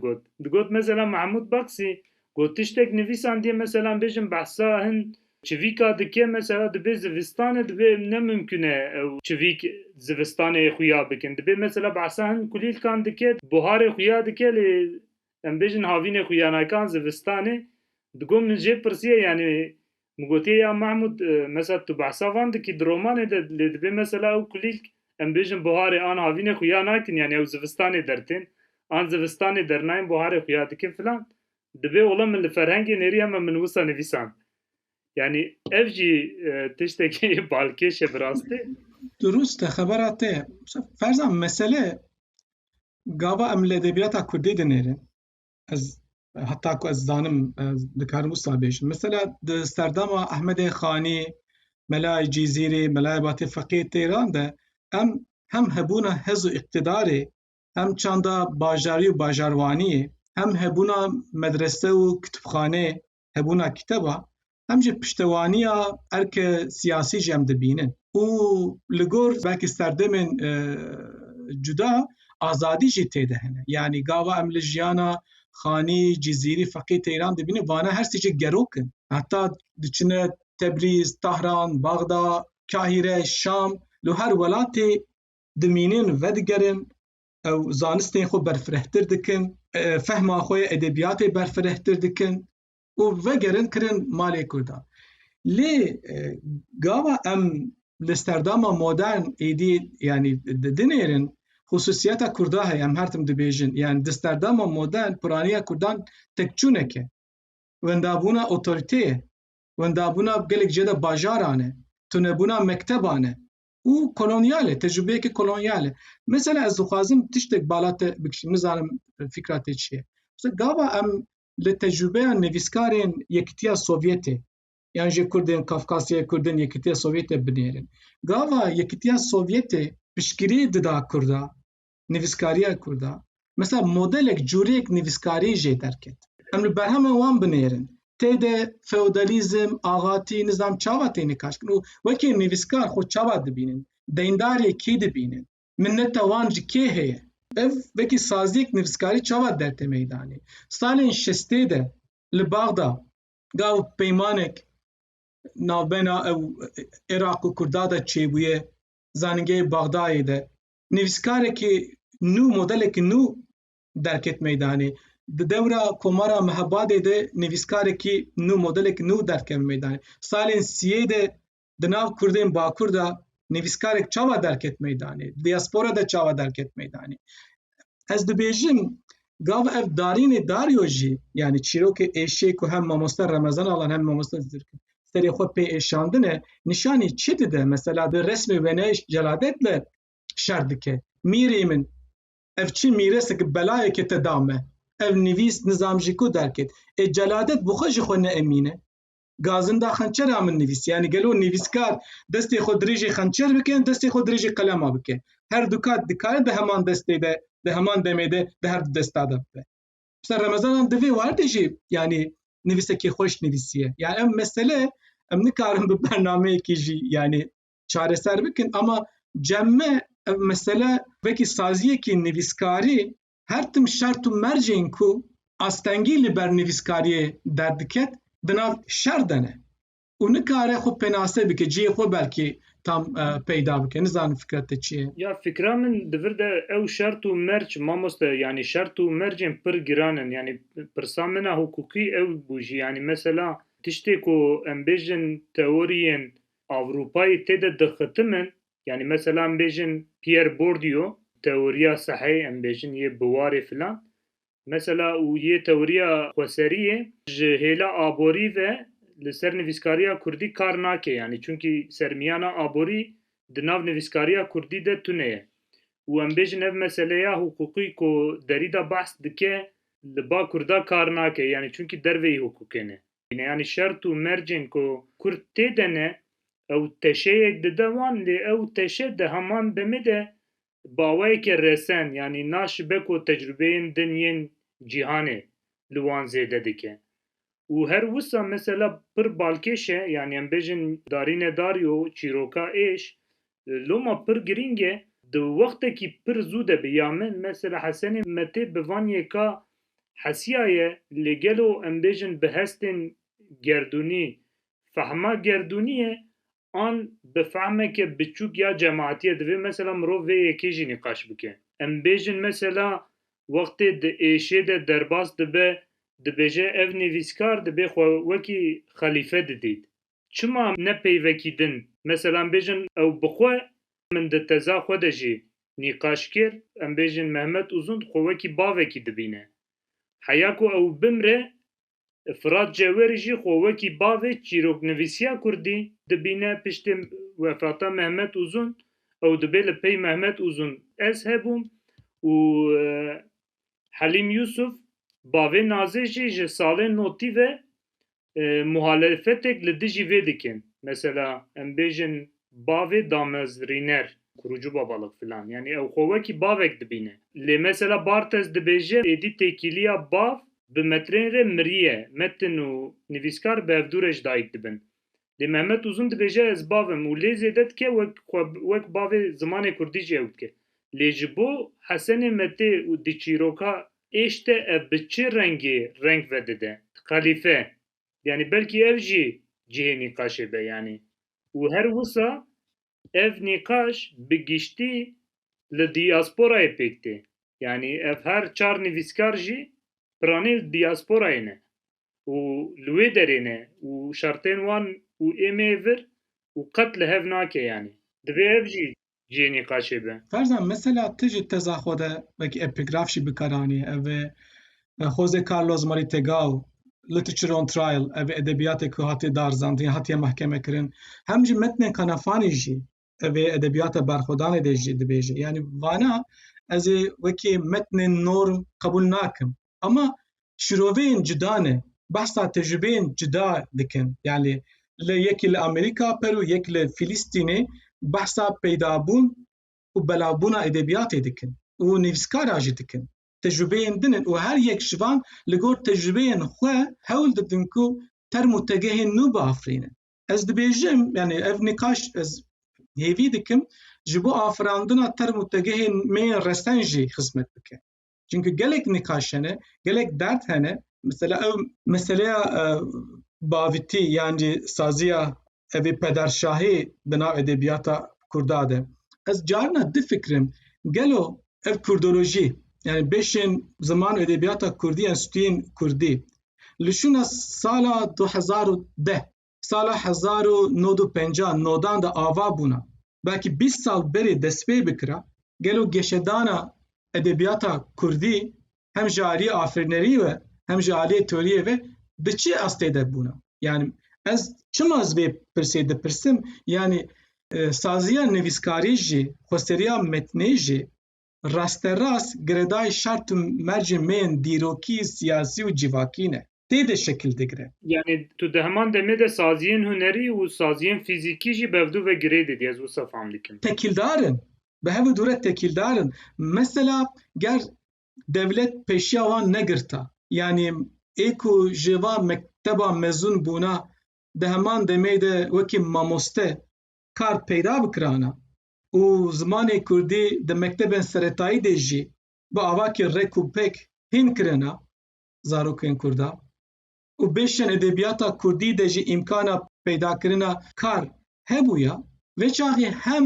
digot mesela Mahmud Baksî got tiştek nivîsandiye mesela bêjin behsa hin çivîka dike mesela dibe zivistanê dibe ne mümkün e ew çivîk zivistanê xuya bikin dibe mesela behsa hin kulîlkan dike buharê xuya dike lê em bêjin havînê xuya nakan zivistanê digot min jê pirsiye yani gotiye ya Mahmud mesela tu behsa van dikî di romanê de lê dibe mesela ew kulîlk em bêjin buharê an havînê xuya nakin yani ew zivistanê dertên an zivistanê dernayên buharê xuya dikin filan dibe ola min li ferhengê nêrî heme min wisa nivîsand yani ev jî tiştekî balkêş e bi rastî Durust e xebera tê ferzan mesele gava em li edebiyata Kurdî dinêrin ez heta ku ez zanim dikarim wisa bêjim mesela di serdama Ehmedê Xanî Melayê Cîzîrê Melayê Batî Feqî Têran de em hem hebûna hez û iqtidarê hem çanda bajarî û bajarwaniyê hem hebûna medrese û kitûbxanê hebûna kiteba hem jî piştewaniya erke siyasî jî em dibînin û li gor belkî serdemên cuda azadî jî tê de hene yani gava em li jiyana Xanî Cîzîrî Feqî Têran dibînin vane her sî jî gerok in heta diçine Tebrîz Tehran Baxda Kahîre Şam li her welatê dimînin vedigerin ew zanistên xwe berfirehtir dikin fehma xwe edebiyatê berfirehtir dikin û vegerin kirin malê Kurdan lê gava em li serdama modern êdî yani dinêrin xusûsiyeta Kurda heye em her tim dibêjin yani di serdama modern piraniya Kurdan tekçûnek e wendabûna otorîtê ye wendabûna gelek jê de bajaran e tunebûna mekteban e û kolonyal e tecrübeyekî kolonyal e mesela ez dixwazim tiştek bala te bikişim nizanim fikra te çi ye gava em li tecrübeya nivîskarên Yekîtiya Sovyetê yan jî Kurdên Kafkasyayê Kurdên Yekîtiya Sovyetê binêrin gava Yekîtiya Sovyetê piştgirî dida Kurda nivîskariya Kurda mesela modelek cûreyek nivîskarî jê derket em li berhemên wan binêrin têde feodalîzm axatî nizam çawa tê nîqaşkirin û wekî nivîskar xwe çawa dibînin deyndarê kê dibînin minneta wan ji kê heye ev wekî saziyek nivîskarî çawa derte meydanê salên şestê de li Baxda gav peymanek navbena ew Iraq û Kurda da çêbûye zanîngehê Baxdayê de nivîskarekî nû modelekî nû derket meydanê di dewra Komara Mehabadê de nivîskarekî nû modelekî nû derket meydanê salên siyê de di nav Kurdên Bakur da nivîskarek çawa derket meydanê diaspora de çawa derket meydanê ez dibêjim gav ev darînê Daryo jî yani çîrokê êşê ku hem mamoste Remezan alan hem mamoste serê xwe pê êşandine nîşanî çi dide mesela di resmê wêneyê celadetle şer dike mîrê min ev çi mîresek belayekê te dame ev nivîs nizam jî ku derket celadet bi xwe ji xwe neemîne gazında xençera min nivîs yani gelo nivîskar destê xwe dirêjê xençer bike destê xwe dirêjê qelema bike her dukat dikare de heman destê de di heman demê de di her du desta de bibe mesela Remazanan divê werde jî yani nivîsekê xweş nivîsiye yani em mesele em nikarin bi bernameyekî jî yani çareser bikin ama cemme mesele vekî saziyekî nivîskarî her tim şert û mercên ku astengî li ber nivîskariyê derdiket di nav şer de ne û nikare xwe penase bike ciyê xwe belkî tam peyda bike nizanim fikra te çi ye Ya fikra min divir de ew şert û merc mamoste yani şert û mercên pir giranin yani pirsa min a hukukî ew bû jî yani mesela tiştê ku em bêjin teoriyên Avrupayê têde dixitimin yani mesela em bêjin Pierre Bourdieu teoriya sehê em bêjin yê biwarê filan mesela û yê teoriya xweseriyê ji hêla aborî ve li ser nivîskariya Kurdî kar nake yani çünkü sermiyana aborî di nav nivîskariya Kurdî de tune ye û em bêjin ev meseleya hukukî ku derî de behs dike li ba Kurda kar nake yani çünkü derveyî hukukê ne yani şert û mercên ku Kurd têde ne ew teşeyek dide wan lê ew teşe de heman demê de bawayeke resen yani naşibe ku tecrübeyên din yên cîhanê li wan zêde dike û her wisa mesela pir balkêş e yani em bêjin darîne daryo çîroka êş loma pir girîng e di wextekî pir zû de bi ya min mesela Hesenê me tê bi van yêka hesiya ye lê gelo em bêjin bi hestên gerdûnî fehma gerdûnî ye an bi fehmeke biçûk ya cemaatî divê mesela mirov vê yekê jî nîqaş bike em bêjin mesela wextê di êşê de derbas dibe dibêje ev nivîskar dibê xwe wekî xelîfe didît çima ne peyvekî din mesela em bêjin ew bi xwe min di teza xwe de jî nîqaş kir em bêjin Mehmet Uzun xwe wekî bavekî dibîne heya ku ew bimre Firat Cewherî jî xwe wekî bavê çîroknivîsiya Kurdî dibîne piştî wefata Mehmet Uzun ew dibe li pey Mehmet Uzun ez hebûm û Helîm Yusuf bavê Nazê jî ji salên notî ve muhalefetek li dijî vê dikin mesela em bêjin bavê damezrîner kurucu babalık filan yani ew xwe wekî bavek dibîne lê mesela Bartes dibêje êdî têkîliya bav bi metrên re miriye metin û nivîskar bi evdûre ji dayîk dibin lê Mehmet Uzun dibêje ez bavim û lê zêde dike wek bavê zimanê Kurdî jî ew dike lê ji bo Hesenê me tê û di çîroka êş te ev bi çi rengê reng vedide xelîfe yani belkî ev jî cihê nîqaşê be yani û her wisa ev nîqaş bi giştî li diasporayê pêk tê yani ev her çar nivîskar jî piranî diasporayê ne û li wê derê ne û şertên wan û êmê vir û qet li hev nake yani divê ev jî cihê nîqaşê be ferzan mesela tu ji teza xwe de wekî epigraf jî bikaranî ev ê Jose Carlos Maritegao Literature on Trial ev edebiyatê ku hatiye darzandin hatiye mehkeme kirin hem jî metnên Kanafanî jî ev ê edebiyata berxwedanê de jî dibêje yani vana ez ê wekî metnên norm qebûl nakim ama şiroveyên cuda ne behsa tecrübeyên cuda dikin yani li yekî li Amerîka per û yek li Filîstînê behsa peydabûn û belavbûna edebiyatê dikin û nivîskara jî dikin tecrübeyên din û her yek ji van li gor tecrübeyên xwe hewl didin ku term û tegehên nû biafirînin ez dibêjim yani ev nîqaş ez hêvî dikim ji bo afirandina term û tegehên mêyên resen jî xizmet bike çünkü gelek nîqaş hene gelek dert hene mesela ew meseleya bavitî yani saziya evê pederşahî di nav edebiyata Kurda de ez carina di fikrim gelo ev kurdolojî yani beşên ziman edebiyata Kurdî Enstitûyên Kurdî li şûna sala 2010 sala 1950 nodan da ava bûna belkî 20 sal berê dest pê bikira gelo geşedana edebiyata Kurdî hem ji aliyê afirînerî ve hem ji aliyê teoriyê ve di çi astê de bûna yani ez çima ez vê pirsê dipirsim yani saziya nivîskarî jî xweseriya metnê jî rasterast giredayê şert û mercên mêyên dîrokî siyasî û civakî ne tê de şekil digire. Yani tu de heman demê de saziyên hunerî û saziyên fîzîkî jî bevdû ve girê didî ez wisa fam dikim. Tekildarin. Bi hevî dûre tekildarin. Mesela ger devlet pêşiya wan negirta. Yani ê ku ji va mekteba mezûn bûna di heman demê de wekî mamoste kar peyda bikirana û zimanê Kurdî di mektebên seretayî de jî bi avakê rek û pêk hîn kirina zarokên Kurda û bêşên edebiyata Kurdî de jî îmkana peydakirina kar hebûya, vê çaxê hem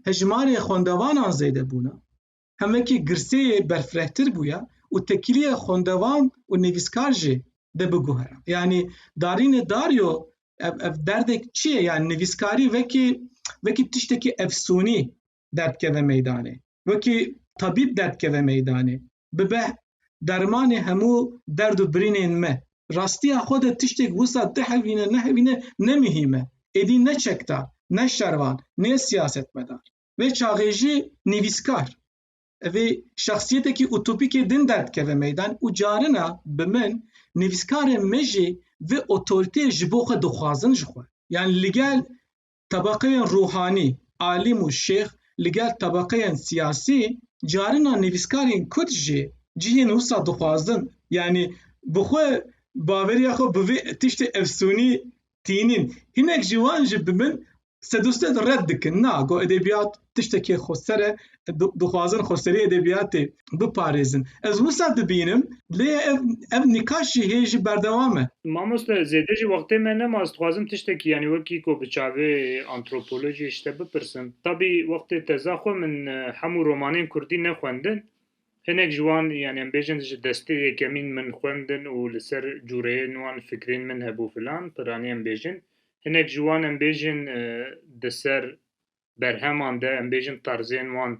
hejmarê xwendevanan zêde bûna, hem wekî girseyê berfirehtir bûya û tekiliya xwendevan û nivîskar jî de biguhere. Yani darînê daryo ev derdek çi ye? Yani nivîskarî wekî tiştekî efsûnî derdkeve meydanê. Wekî tabîb derdkeve meydanê. Bibe dermanê hemû derd û birînên me. Rastiya xwe de tiştek wisa dihevîne nehevîne ne mühîm e. Êdî ne çekdar, ne şervan, ne siyasetmedar. Vê çaxê jî nivîskar. Evê şexsiyetekî utopîkê din derdkeve meydan û carina bi min nivîskarên me jî vê otoriteyê ji bo xwe dixwazin ji xwe. Yani li gel tabaqeyên ruhanî, alîm û şêx, li gel tabaqeyên siyasî, carina nivîskarên Kurd jî cihên wisa dixwazin. Yani bi xwe baveriya xwe bi vê tiştê efsûnî tînin. Hinek ji wan jî bi min sedûsted red dikin. Na, got edebiyat tiştekî xweser e, dixwazin xweserî edebiyatê biparêzin. Ez wisa dibînim, lê ev nîqaş jî hê jî berdewam e. Mamoste zêde jî wextê me nema ez dixwazim tiştekî yani wekî ku bi çavê antropolojî işte bipirsim. Tabî wextê teza xwe min hemû romanên Kurdî nexwendin. Hinek ji wan yani em bêjin ji destê yekemîn min xwendin û li ser cûreyên wan fikrên min hebû filan, piranî em bêjin. Hinek ji wan em bêjin di ser berheman de em bêjin tarzên wan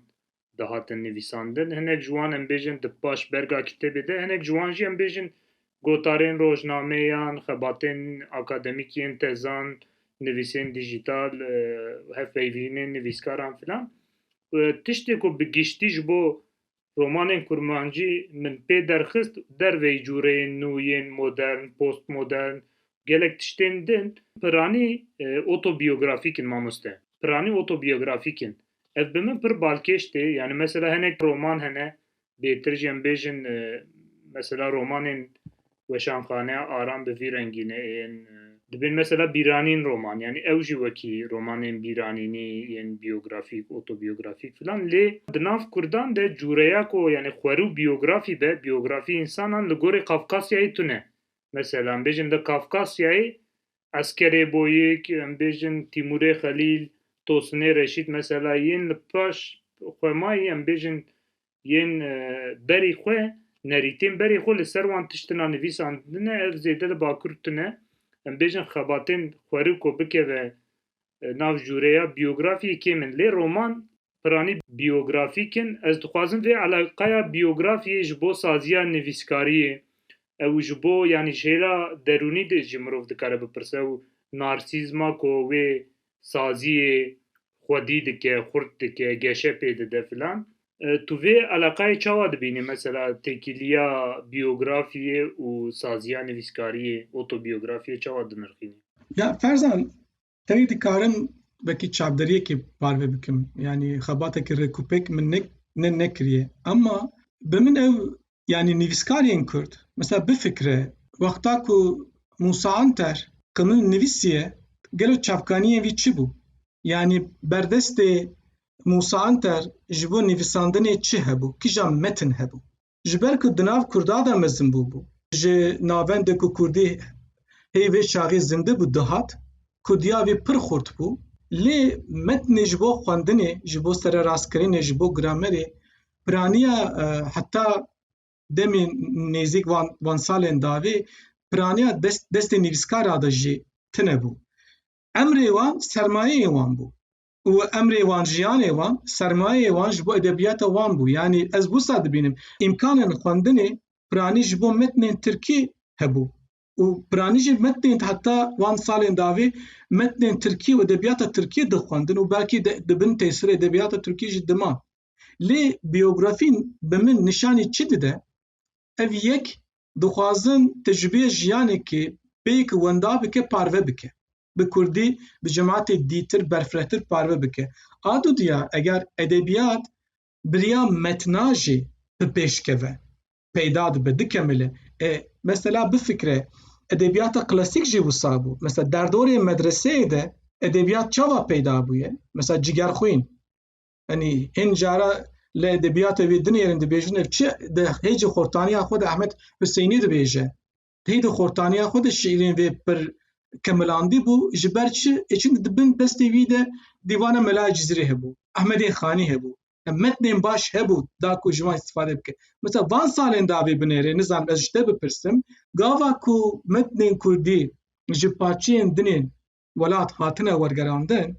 dihatin nivîsandin. Hinek ji wan em bêjin di paş berga kitêbê de, hinek ji wan jî em bêjin gotarên rojnameyan, xebatên akademîk yên tezan, nivîsên dijîtal, hevpeyvînên nivîskaran filan. Tiştê ku bi giştî ji bo romanên kurmancî min pê derxist derveyî cûreyên nû yên modern, postmodern gelek tiştên din piranî otobiyografîk in mamoste. Piranî otobiyografîk in. Ev bi min pir balkêş tê. Yani mesela hinek roman hene bêtir jî em bêjin mesela romanên Weşanxaneya Aram bi vî rengînê yên dibin mesela bîranîn roman. Yani ew jî wekî romanên bîranînî yên biyografîk, otobiyografîk filan. Lê di nav Kurdan de cûreya ku yani xwerû biyografî be, biyografî însanan li gorî Kafkasyayê tune. Mesela em bêjin di Kafkasyayê Eskerê Boyîk, em bêjin Tîmûrê Xelîl, Tosinê Reşîd mesela yên li paş xwemayî em bêjin yên berî xwe nerîtên berî xwe li ser wan tiştina nivîsandine ev zêde li Bakur tune. Em bêjin xebatên xwerû ku bikeve nav jûreya biyografîkê min. Lê roman piranî biyografîk in. Ez dixwazim vê alaqeya biyografiyê ji bo saziya nivîskariyê ew ji bo yani jêra derûnî de jî mirov dikare bipirse û narsîzma ku wê saziyê xwedî dike, xurt dike, geşe pê dide filan. Tu vê alaqayê çawa dibînî mesela tekîliya biyografiyê û saziya nivîskariyê, otobiyografiyê çawa dinirxînî? Ya Ferzan, tenê dikarim wekî çavderiyekê parve bikim. Yani xebatekî rekûpek min ne nekiriye. Ama bi min ew yani nivîskarên Kurd mesela bifikre wexta ku Musa Anter qimîn nivîsiye gelo çavkaniyên wî çi bû? Yani berdestê Musa Anter ji bo nivîsandinê çi hebû? Kîjan metin hebû? Ji ber ku di nav Kurda da mezin bû. Ji navendê ku Kurdî hê vê çaxê zindî bû dihat, Kurdiya wê pir xurt bû. Lê metnê ji bo xwendinê, ji bo sererastkirinê, ji bo gramerê piraniya heta demê nêzik van salên davê piraniya destê nivîskara de jî tune bû. Emrê wan sermayeyê wan bû. û emrê wan jiyanê wan sermayeyê wan ji bo edebiyata wan bû. Yani ez wisa dibînim îmkanên xwendinê piranî ji bo metnên Tirkî hebû. û piranî jî metnên heta wan salên davê metnên Tirkî û edebiyata Tirkî dixwendin û belkî dibin têsir edebiyata Tirkî jî diman. Lê biyografîn bi min nişanî çi dide? Ev yek دخوازن تجربه ژیانێکی پێیەکی وەندا بکە پارڤە بکە bi Kurdî bi cemaatê dîtir berfirehtir parve bike. A du diyar eger edebiyat biriya metna jî bi pêşkeve peyda dibe dikemile. Mesela bifikre edebiyata klasîk jî wisa bû. Mesela derdorê medreseyê de edebiyat çawa peyda bûye? Mesela Cigerxwîn. Hani hin cara li edebiyata wê dinêrin dibêjin ev çi di hêcê xortaniya xwe de Ehmed Hüseynî dibêje. Hêdî xortaniya xwe de şîrên vê pir kemilandî bû ji ber çi? Çünkü dibin destê wî de dîwana Melay Cizrê hebû, Ehmedê Xanî hebû. Metnên baş hebû da ku ji wan îstîfade bike. Mesela van salên da vê binêre nizam ez ji te bipirsim gava ku metnên Kurdî ji parçeyên dinên welat hatine wergerandin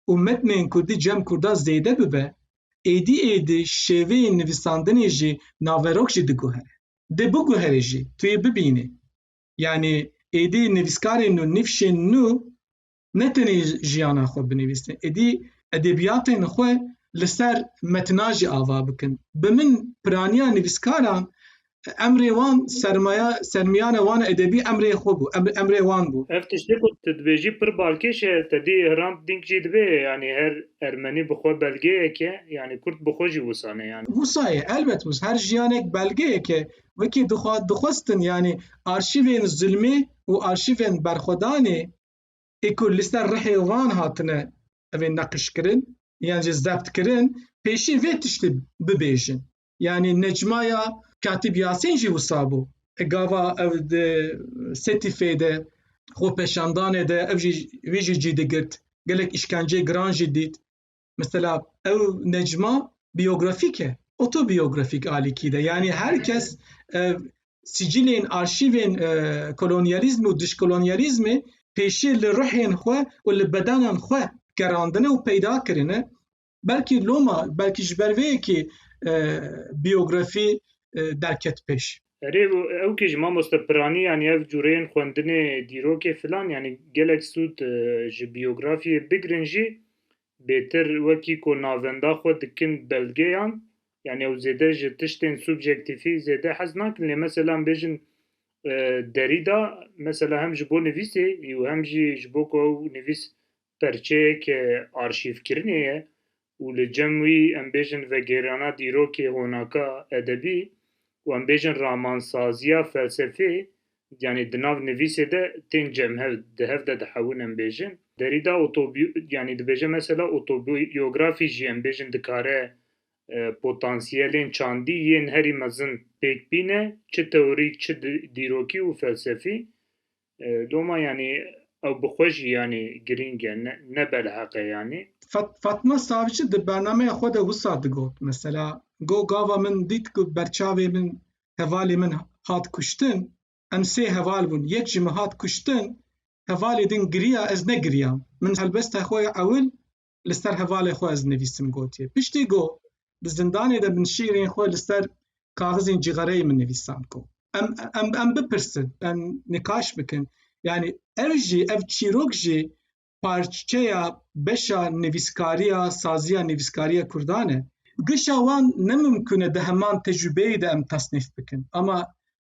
û metnên Kurdî cem Kurda zêde bibe êdî şêveyên nivîsandinê jî naverok jî diguhere. Di biguhere jî tu yê bibînî. Yani êdî nivîskarên nû nîvşên nû ne tenê jiyana xwe binivîsin. Êdî edebiyatên xwe li ser metna jî ava bikin. Bi min piraniya nivîskaran emrê wan sermiyana wan edebî emrê xwe bû, emrê wan bû. Ev tiştê ku tu dibêjî pir balkêş e, te dî hirand dînk jî dibe yani her Ermenî bi xwe belgeyeke yani Kurd bi xwe jî wisane yani. Wisa ye elbet wisa her jiyanek belgeyeke wekî dixwestin yani arşîvên zulmê û arşîvên berxwedanê ku li ser rihê wan hatine evê neqişkirin yan jî zebtkirin pêşî vê tiştê bibêjin. Yani Necmaya Katîb Yasîn jî wisa bû. Gava ev di Setîfê de xwepeşandanê de ev jî wî jî cî digirt. Gelek işkenceyê giran jî dît. Mesela ew Necma biyografîk e, otobiyografîk alîkî de. Yani herkes sicilên arşîvên kolonyalîzmê û dişkolonyalîzmê pêşî li rihên xwe û li bedenan xwe gerandine û peyda kirine. Belkî loma, belkî ji ber vê yekî biyografî derket pêş. Erê ew kî ji mamoste piranî yani ev cûreyên xwendinê dîrokê filan yani gelek sûd ji biyografiyê bigirin jî bêtir wekî ku navenda xwe dikin belgeyan yani ew zêde ji tiştên subjektifî zêde hez nakin. Lê mesela bêjin Derrida mesela hem ji bo nivîsê û hem jî ji bo ku ew nivîs perçeyeke arşîvkirinê ye û li cem wî em bêjin vegerana dîrokê honaka edebî û em bêjin ramansaziya felsefê yani di nav nivîsê de tên cemhev di hev de dihewin em bêjin. Derrida yani dibêje mesela otobiyografî jî em bêjin dikare potansiyelên çandî yên herî mezin pêk bîne çi teorîk çi dîrokî û felsefî. Doma yani ew bi xwe jî yani girîng e ne belheqe yani. Fatma Savcı di bernameya xwe de wisa digot. Mesela got gava min dît ku berçavê min hevalê min hat kuştin em sê heval bûn. Yek ji min hat kuştin hevalê din giriya ez negiriyam. Min helbesta xwe ewil li ser hevalê xwe ez nivîsim gotiye. Piştî got di zindanê de min şîrên xwe li ser kaxizên cîgereyê min nivîsan ku. Em bipirsin, em nîqaş bikin. Yani ev çîrok jî parçeya beşa nivîskariya saziya nivîskariya Kurdan e. Gişa wan nemimkün e di heman tecrübeyê de em tasnîf bikin. Ama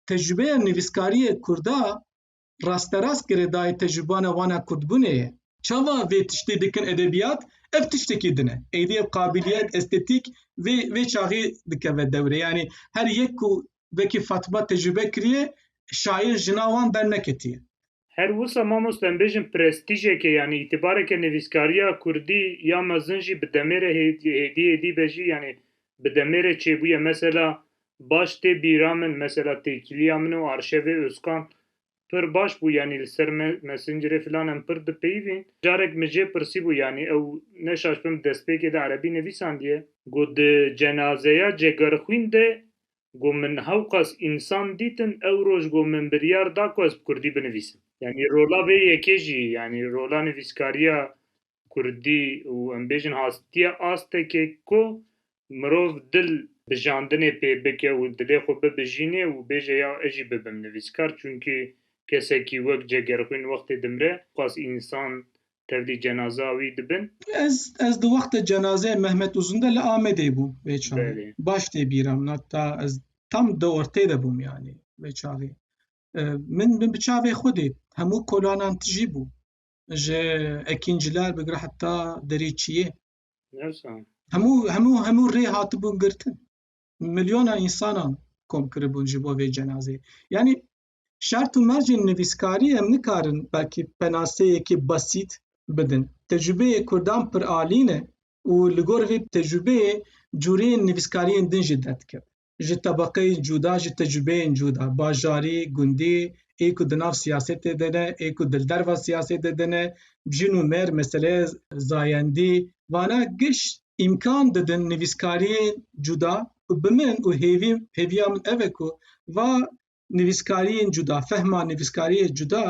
tecrübeya nivîskariyê Kurda rasterast girêdayê tecrübana wana Kurdbûnê ye. Çawa vê tiştê dikin edebiyat ev tiştekî din e. Êdî ev qabiliyet estetik vê çaxî dikeve dewre. Yani her yek ku vekî Fatma tecrübe kiriye şair jina wan derneketiye. Her wisa mamoste em bêjin prestîjeke yani îtibareke nivîskariya Kurdî ya mezin jî bi demerê hêdî be jî yani bi demerê çêbûye mesela baş tê bîra min mesela têkiliya min û arşevê Özkan pir baş bû yani li ser Messengerê filan em pir dipeyivîn. Carek min jê pirsîbû yani ew neşaşbim destpêkê de erebî nivîsandiye. Got di cenazeya Cegerxwîn de got min hewqas însan dîtin ew roj got min biryar da ku ez bi Kurdî binivîsim. Yani rola vê yekê jî yani rola nivîskariya Kurdî û em bêjin hastiya asteke ku mirov dil bijandinê pê bike û dilê xwe bibijîne û bêje ya ez jî bibim nivîskar çünkü kesekî wek Cegerxwîn wextê dimre qas însan tevlî cenaza wî dibin. Ez di wexta cenazeyê Mehmet Uzun de li Amedê bûm vê çavê. Baş tê bîram hatta ez tam di ortê de bûm yani. به چاوی من به چاوی خودی همو کلانان تجی بو جه اکینجلال بگر حتی دری چیه نرسان همو ری هاتبون گرتن ملیون انسانان کم کربون جبو وی جنازه یعنی شرط و مرج نویسکاری ام نکارن بلکه پناسه یکی بسیط بدن تجربه کردان پر آلینه و لگور وی تجربه جوری نویسکاری دن جدت کرد جه طبقه جدا جه تجربه جدا باجاری گندی ایکو دناف سیاست دنه ایکو دلدر و سیاست دنه بجنو مر مسئله زایندی وانا گشت امکان ددن نویسکاری جدا بمن و هیویا من اوکو و نویسکاری جدا فهما نویسکاری جدا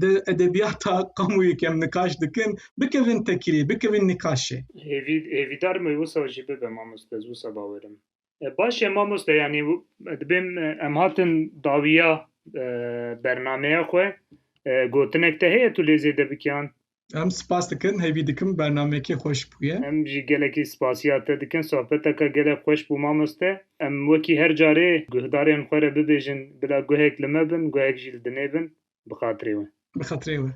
د ادبیاتا قومی کم نقاش دکن بکوین تکری بکوین نقاشه هیویدار می وسا جیبه به ماموسته وسا باورم باشه ماموسته یعنی دبیم ام هاتن داویا برنامه خو گوتنک ته هی تو لیزیده بکیان ام سپاس دکن هیوی دکم برنامه که خوش بویه ام جی گلکی سپاسیات دکن صحبت که گله خوش بو ماموسته ام وکی هر جاره گهدارین خوره ببیجن بلا گوهک لمبن گوهک جیل دنیبن بخاطری و بخاطره